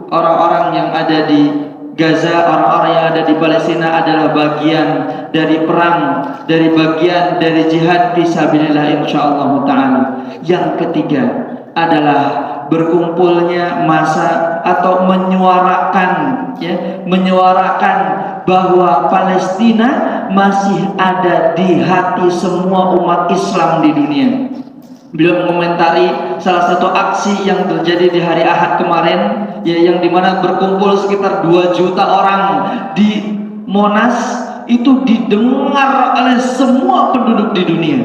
orang-orang yang ada di Gaza, orang-orang yang ada di Palestina adalah bagian dari perang, dari bagian dari jihad fisabilillah insyaallah ta'ala. Yang ketiga adalah berkumpulnya masa atau menyuarakan bahwa Palestina masih ada di hati semua umat Islam di dunia. Beliau mengomentari salah satu aksi yang terjadi di hari Ahad kemarin, yang dimana berkumpul sekitar 2 juta orang di Monas, itu didengar oleh semua penduduk di dunia.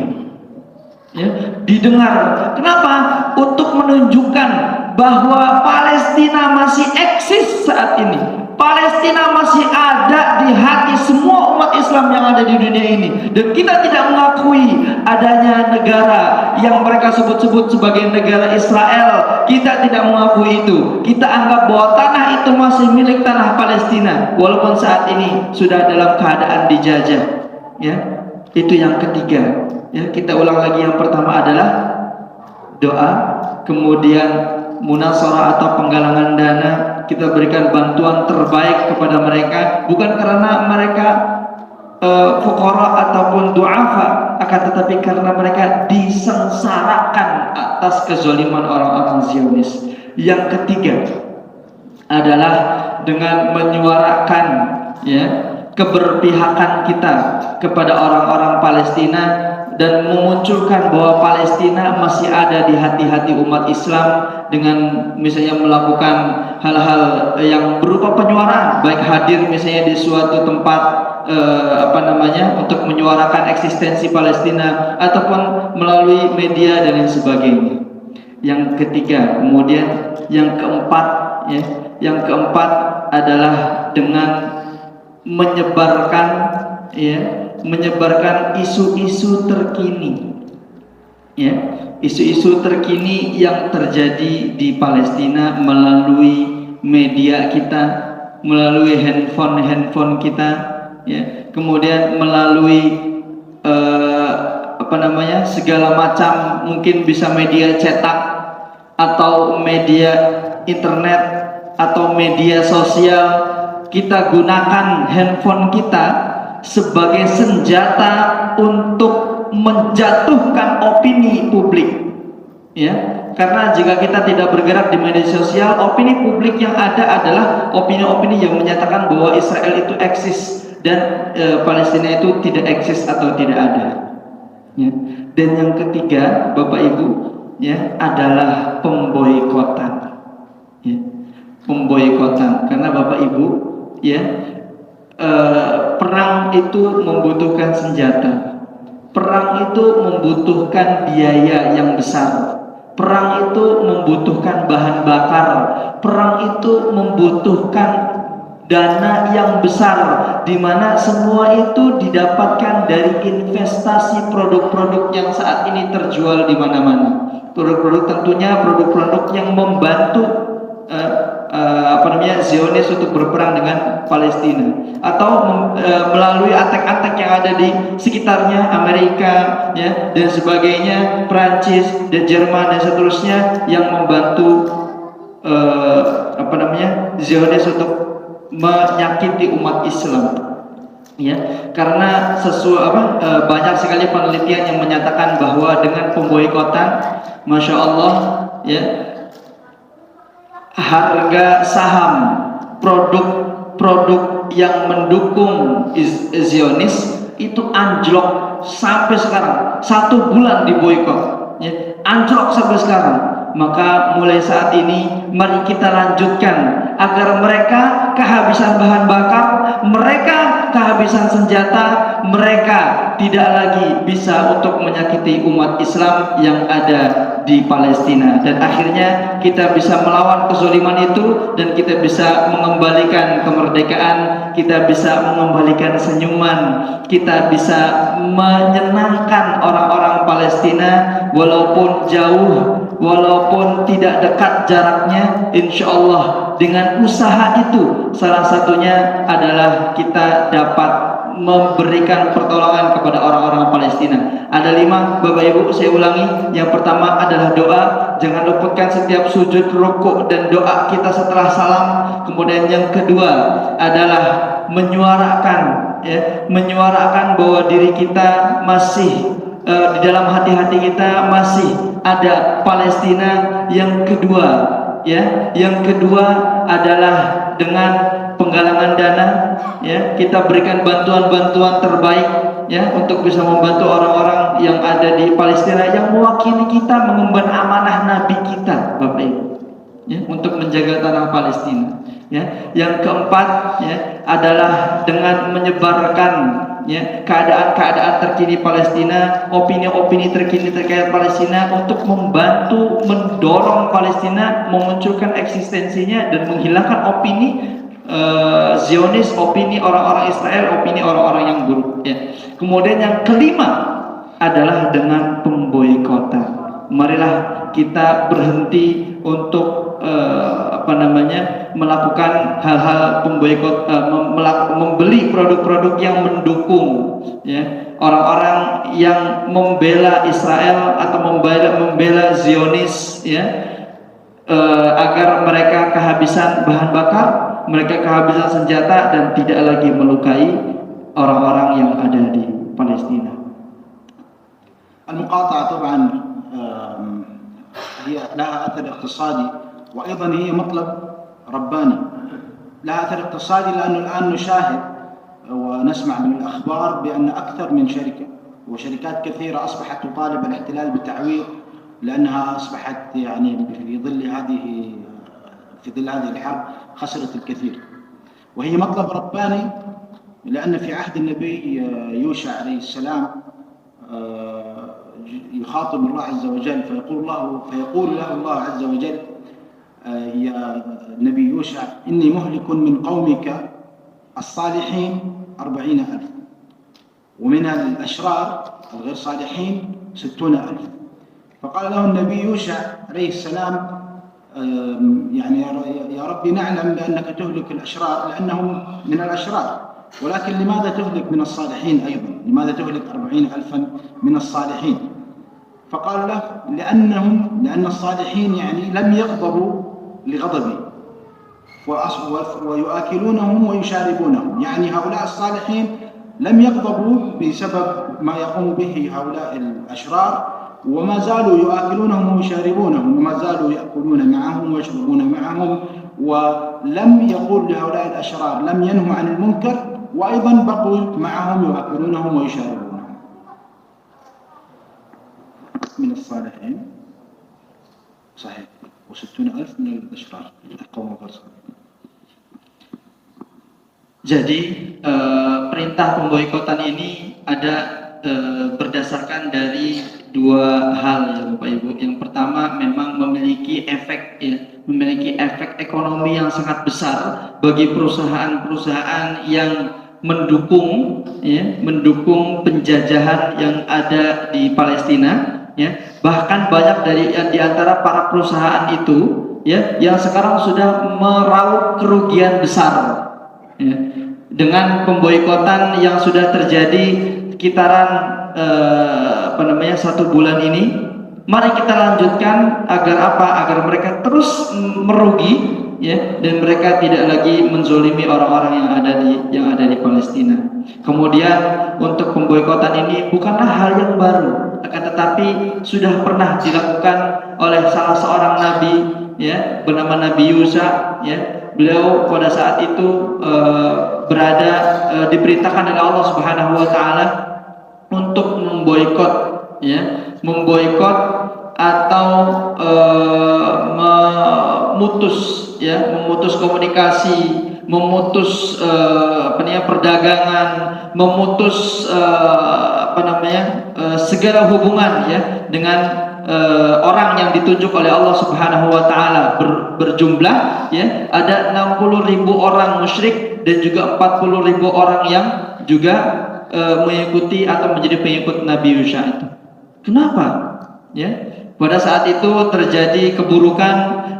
Didengar. Kenapa? Untuk menunjukkan bahwa Palestina masih eksis saat ini. Palestina masih ada di hati semua umat Islam yang ada di dunia ini. Dan kita tidak mengakui adanya negara yang mereka sebut-sebut sebagai negara Israel. Kita tidak mengakui itu. Kita anggap bahwa tanah itu masih milik tanah Palestina, walaupun saat ini sudah dalam keadaan dijajah. Itu yang ketiga. Kita ulang lagi, yang pertama adalah doa, kemudian munasarah atau penggalangan dana. Kita berikan bantuan terbaik kepada mereka, bukan karena mereka fuqara ataupun du'afa, akan tetapi karena mereka disengsarakan atas kezaliman orang-orang Zionis. Yang ketiga adalah dengan menyuarakan keberpihakan kita kepada orang-orang Palestina dan memunculkan bahwa Palestina masih ada di hati-hati umat Islam dengan misalnya melakukan hal-hal yang berupa penyuaraan, baik hadir misalnya di suatu tempat untuk menyuarakan eksistensi Palestina ataupun melalui media dan lain sebagainya. Yang ketiga, kemudian yang keempat adalah dengan menyebarkan isu-isu terkini, isu-isu terkini yang terjadi di Palestina melalui media kita, melalui handphone kita, kemudian melalui segala macam, mungkin bisa media cetak atau media internet atau media sosial. Kita gunakan handphone kita sebagai senjata untuk menjatuhkan opini publik, karena jika kita tidak bergerak di media sosial, opini publik yang ada adalah opini-opini yang menyatakan bahwa Israel itu eksis dan Palestina itu tidak eksis atau tidak ada. Dan yang ketiga, Bapak Ibu, adalah pemboikotan. Pemboikotan, karena Bapak Ibu, perang itu membutuhkan senjata. Perang itu membutuhkan biaya yang besar. Perang itu membutuhkan bahan bakar. Perang itu membutuhkan dana yang besar, di mana semua itu didapatkan dari investasi produk-produk yang saat ini terjual di mana-mana. Produk-produk tentunya produk-produk yang membantu Zionis untuk berperang dengan Palestina, atau melalui antek-antek yang ada di sekitarnya, Amerika dan sebagainya, Prancis dan Jerman dan seterusnya, yang membantu Zionis untuk menyakiti umat Islam. Karena banyak sekali penelitian yang menyatakan bahwa dengan pemboikotan, Masya Allah, harga saham produk-produk yang mendukung Zionis itu anjlok sampai sekarang. 1 bulan diboikot, anjlok sampai sekarang. Maka mulai saat ini mari kita lanjutkan agar mereka kehabisan bahan bakar, mereka kehabisan senjata, mereka tidak lagi bisa untuk menyakiti umat Islam yang ada di Palestina, dan akhirnya kita bisa melawan kezaliman itu dan kita bisa mengembalikan kemerdekaan, kita bisa mengembalikan senyuman, kita bisa menyenangkan orang-orang Palestina walaupun jauh, walaupun tidak dekat jaraknya. Insya Allah dengan usaha itu, salah satunya adalah kita dapat memberikan pertolongan kepada orang-orang Palestina. Ada 5, Bapak Ibu, saya ulangi. Yang pertama adalah doa. Jangan lupakan setiap sujud, rukuk dan doa kita setelah salam. Kemudian yang kedua adalah menyuarakan, ya, menyuarakan bahwa diri kita masih di dalam hati-hati kita masih ada Palestina. Yang kedua, ya, yang kedua adalah dengan penggalangan dana, ya, kita berikan bantuan-bantuan terbaik, ya, untuk bisa membantu orang-orang yang ada di Palestina yang mewakili kita mengemban amanah Nabi kita, Bapak Ibu, ya, untuk menjaga tanah Palestina, ya. Yang keempat, ya, adalah dengan menyebarkan, ya, keadaan-keadaan terkini Palestina, opini-opini terkini terkait Palestina, untuk membantu mendorong Palestina memunculkan eksistensinya dan menghilangkan opini Zionis, opini orang-orang Israel, opini orang-orang yang buruk, ya. Kemudian yang kelima adalah dengan pemboikotan. Marilah kita berhenti untuk melakukan hal-hal pemboikot, membeli produk-produk yang mendukung, ya, orang-orang yang membela Israel atau membela Zionis, ya, agar mereka kehabisan bahan bakar, mereka kehabisan senjata dan tidak lagi melukai orang-orang yang ada di Palestina. المقاطعة طبعا هي لها أثر اقتصادي وأيضا هي مطلب رباني. لها أثر اقتصادي لأنه الآن نشاهد ونسمع من الأخبار بأن أكثر من شركة وشركات كثيرة أصبحت تطالب الاحتلال بالتعويض لأنها أصبحت يعني في ظل هذه الحرب خسرت الكثير. وهي مطلب رباني لأن في عهد النبي يوشع عليه السلام يخاطب الله عز وجل فيقول له الله عز وجل: يا نبي يوشع إني مهلك من قومك الصالحين 40,000 ومن الأشرار الغير صالحين 60,000. فقال له النبي يوشع عليه السلام: يعني يا ربي نعلم بأنك تهلك الأشرار لأنهم من الأشرار، ولكن لماذا تهلك من الصالحين أيضا؟ لماذا تهلك 40,000 من الصالحين؟ فقال له: لأن الصالحين يعني لم يغضبوا لغضبي ويؤكلونهم ويشاربونهم، يعني هؤلاء الصالحين لم يغضبوا بسبب ما يقوم به هؤلاء الأشرار، وما زالوا يؤكلونهم ويشاربونهم، وما زالوا يأكلون معهم ويشربون معهم، ولم يقول لهؤلاء الأشرار لم ينهوا عن المنكر، وأيضا بقوا معهم يؤكلونهم ويشاربونهم. من الصالحين صحيح و60,000 من الأشرار القوم غير صالحين. Jadi perintah pemboikotan ini ada berdasarkan dari dua hal, ya Bapak Ibu. Yang pertama memang memiliki efek ekonomi yang sangat besar bagi perusahaan-perusahaan yang mendukung penjajahan yang ada di Palestina, ya. Bahkan banyak di antara para perusahaan itu, ya, yang sekarang sudah meraup kerugian besar, ya, dengan pemboikotan yang sudah terjadi sekitaran 1 bulan ini. Mari kita lanjutkan agar apa? Agar mereka terus merugi, ya, dan mereka tidak lagi menzolimi orang-orang yang ada di Palestina. Kemudian untuk pemboikotan ini bukanlah hal yang baru, akan tetapi sudah pernah dilakukan oleh salah seorang nabi, ya, bernama Nabi Yusha, ya. Beliau pada saat itu diperintahkan oleh Allah Subhanahu wa taala untuk memboikot, ya, memboikot atau memutus komunikasi, memutus perdagangan, memutus segala hubungan, ya, dengan orang yang ditunjuk oleh Allah Subhanahu wa taala, berjumlah, ya, ada 60.000 orang musyrik dan juga 40.000 orang yang juga mengikuti atau menjadi pengikut Nabi Yusha itu. Kenapa? Ya, pada saat itu terjadi keburukan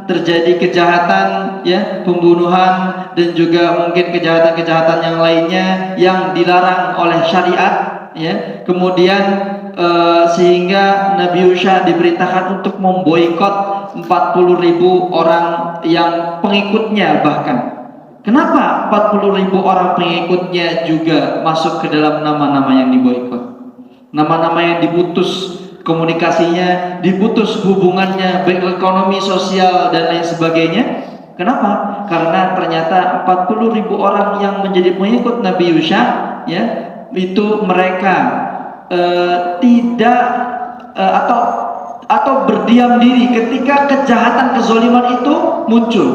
terjadi kejahatan, ya, pembunuhan dan juga mungkin kejahatan-kejahatan yang lainnya yang dilarang oleh syariat, ya. Kemudian sehingga Nabi Yusha diberitakan untuk memboikot 40.000 orang yang pengikutnya. Bahkan kenapa 40.000 orang pengikutnya juga masuk ke dalam nama-nama yang diboikot, nama-nama yang diputus komunikasinya, diputus hubungannya, baik ekonomi, sosial dan lain sebagainya. Kenapa? Karena ternyata 40.000 orang yang menjadi pengikut Nabi Yusha, ya, itu mereka tidak atau berdiam diri ketika kejahatan kezaliman itu muncul.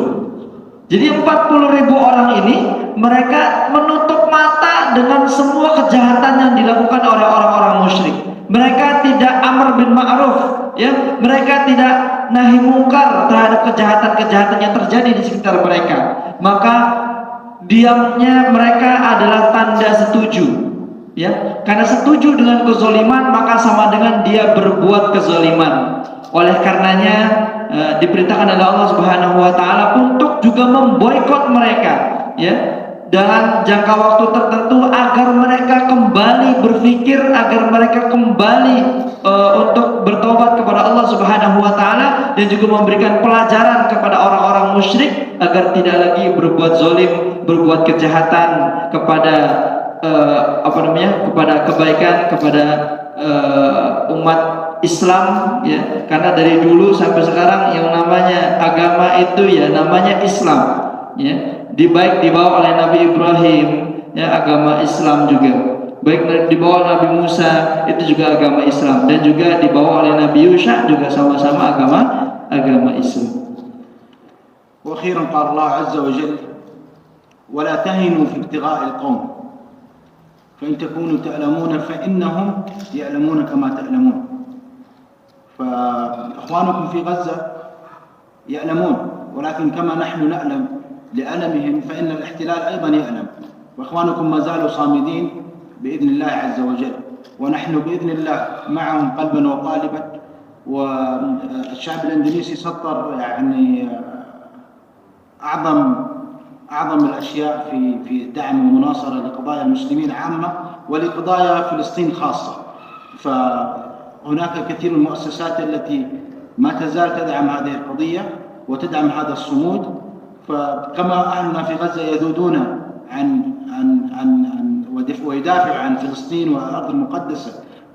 Jadi 40.000 orang ini mereka menutup mata dengan semua kejahatan yang dilakukan oleh orang-orang musyrik. Mereka tidak amar bin ma'ruf, ya, mereka tidak nahi mungkar terhadap kejahatan-kejahatan yang terjadi di sekitar mereka. Maka diamnya mereka adalah tanda setuju, ya, karena setuju dengan kezaliman maka sama dengan dia berbuat kezaliman. Oleh karenanya diperintahkan oleh Allah Subhanahu wa taala untuk juga memboikot mereka, ya, dalam jangka waktu tertentu agar mereka kembali berpikir, agar mereka kembali untuk bertobat kepada Allah Subhanahu wa taala dan juga memberikan pelajaran kepada orang-orang musyrik agar tidak lagi berbuat zalim, berbuat kejahatan kepada kepada kebaikan, kepada umat Islam, ya. Karena dari dulu sampai sekarang yang namanya agama itu, ya, namanya Islam, ya. Baik dibawa oleh Nabi Ibrahim, ya, agama Islam juga. Baik dibawa Nabi Musa, itu juga agama Islam, dan juga dibawa oleh Nabi Yusha juga sama-sama agama Islam. وأخيرا قال الله عز وجل ولا تهنوا في ابتغاء القوم فإن تكونوا تعلمون فإنهم يعلمون كما تعلمون. فإخوانكم في غزة يعلمون، ولكن كما نحن نعلم لألمهم فإن الاحتلال أيضا يعلم، وإخوانكم ما زالوا صامدين بإذن الله عز وجل، ونحن بإذن الله معهم قلبا وقالبا. والشعب الإندونيسي سطر يعني أعظم الأشياء في دعم ومناصرة لقضايا المسلمين عامة ولقضايا فلسطين خاصة. فهناك كثير من المؤسسات التي ما تزال تدعم هذه القضية وتدعم هذا الصمود. فكما أهلنا في غزة يذودون ويدافعوا عن فلسطين والأرض المقدسة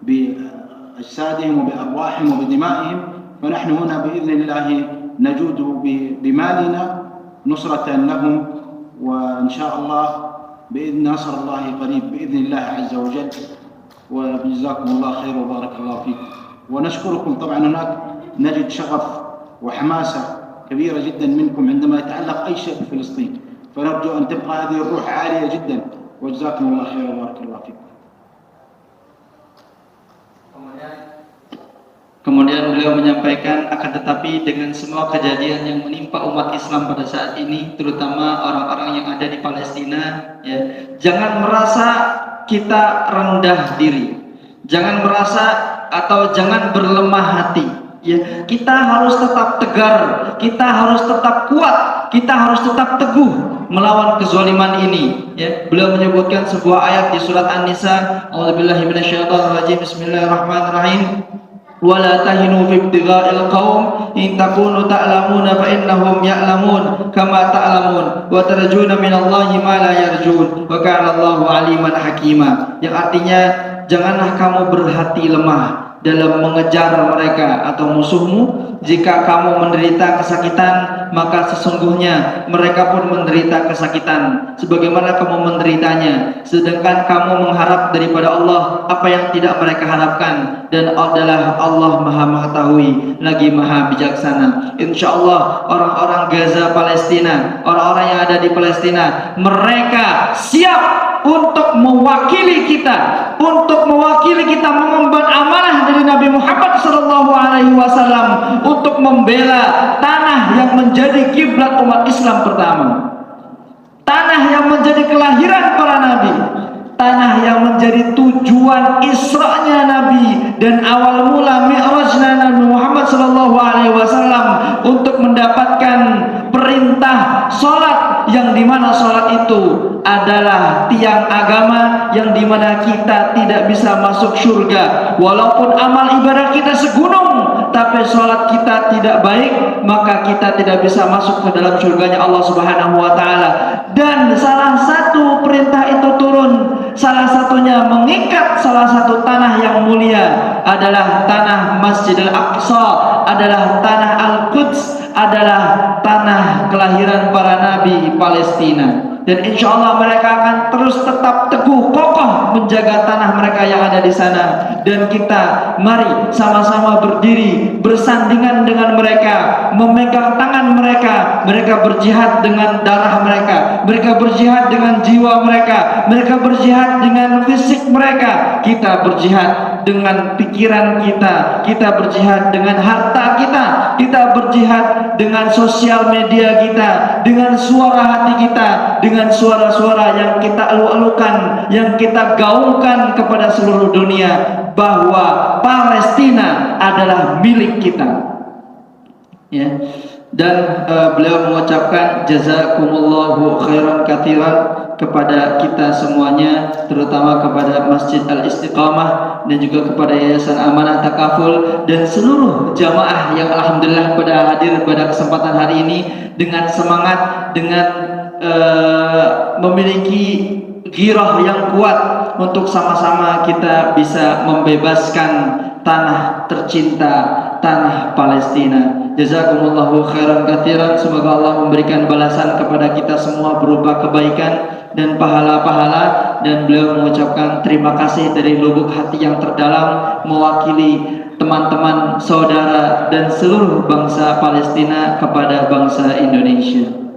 بأجسادهم وبأرواحهم وبدمائهم، فنحن هنا بإذن الله نجود بمالنا نصرة لهم، وإن شاء الله بإذن نصر الله قريب بإذن الله عز وجل. وجزاكم الله خير وبارك الله فيكم، ونشكركم. طبعا هناك نجد شغف وحماسة كبيرة جدا منكم عندما يتعلق أي شيء بفلسطين، فنرجو أن تبقى هذه الروح عالية جدا، وجزاكم الله خير وبارك الله فيكم. Kemudian beliau menyampaikan, akan tetapi dengan semua kejadian yang menimpa umat Islam pada saat ini, terutama orang-orang yang ada di Palestina, ya, jangan merasa kita rendah diri, jangan merasa atau jangan berlemah hati, ya. Kita harus tetap tegar, kita harus tetap kuat, kita harus tetap teguh melawan kezaliman ini, ya. Beliau menyebutkan sebuah ayat di surat An-Nisa, A'udzubillahi minasyaitonirrajim, bismillahirrahmanirrahim. ولا تهنوا في ابتغاء القوم إن تكونوا تعلمون فإنهم يعلمون كما تعلمون وترجون من الله ما لا يرجون وكان الله عليما حكيما. Yang artinya, janganlah kamu berhati lemah dalam mengejar mereka atau musuhmu. Jika kamu menderita kesakitan, maka sesungguhnya mereka pun menderita kesakitan sebagaimana kamu menderitanya, sedangkan kamu mengharap daripada Allah apa yang tidak mereka harapkan, dan adalah Allah Maha mengetahui lagi Maha bijaksana. Insyaallah orang-orang Gaza Palestina, orang-orang yang ada di Palestina, mereka siap untuk mewakili kita, mengemban amanah dari Nabi Muhammad SAW untuk membela tanah yang menjadi kiblat umat Islam pertama, tanah yang menjadi kelahiran para nabi, tanah yang menjadi tujuan Isra'nya Nabi dan awal mula Mi'rajnya Nabi Muhammad sallallahu alaihi wasallam untuk mendapatkan perintah salat, yang dimana salat itu adalah tiang agama, yang dimana kita tidak bisa masuk surga walaupun amal ibadah kita segunung, tapi salat kita tidak baik, maka kita tidak bisa masuk ke dalam surganya Allah Subhanahu wa taala. Dan salah satu perintah itu turun, salah satunya mengikat salah satu tanah yang mulia adalah tanah Masjidil Aqsa, adalah tanah Al-Quds, adalah tanah kelahiran para nabi Palestina. Dan insya Allah mereka akan terus tetap teguh kokoh menjaga tanah mereka yang ada di sana. Dan kita mari sama-sama berdiri bersandingan dengan mereka, memegang tangan mereka. Mereka berjihad dengan darah mereka, mereka berjihad dengan jiwa mereka, mereka berjihad dengan fisik mereka. Kita berjihad dengan pikiran kita, kita berjihad dengan harta kita, kita berjihad dengan sosial media kita, dengan suara hati kita, dengan suara-suara yang kita elu-elukan, yang kita gaungkan kepada seluruh dunia bahwa Palestina adalah milik kita. Ya. Dan beliau mengucapkan jazakumullahu khairan katsiran kepada kita semuanya, terutama kepada Masjid Al-Istiqamah dan juga kepada Yayasan Amanah Takaful dan seluruh jamaah yang alhamdulillah pada hadir pada kesempatan hari ini dengan semangat, dengan memiliki ghirah yang kuat untuk sama-sama kita bisa membebaskan tanah tercinta, tanah Palestina. Jazakumullahu khairan katsiran. Semoga Allah memberikan balasan kepada kita semua berupa kebaikan dan pahala-pahala. Dan beliau mengucapkan terima kasih dari lubuk hati yang terdalam mewakili teman-teman, saudara dan seluruh bangsa Palestina kepada bangsa Indonesia.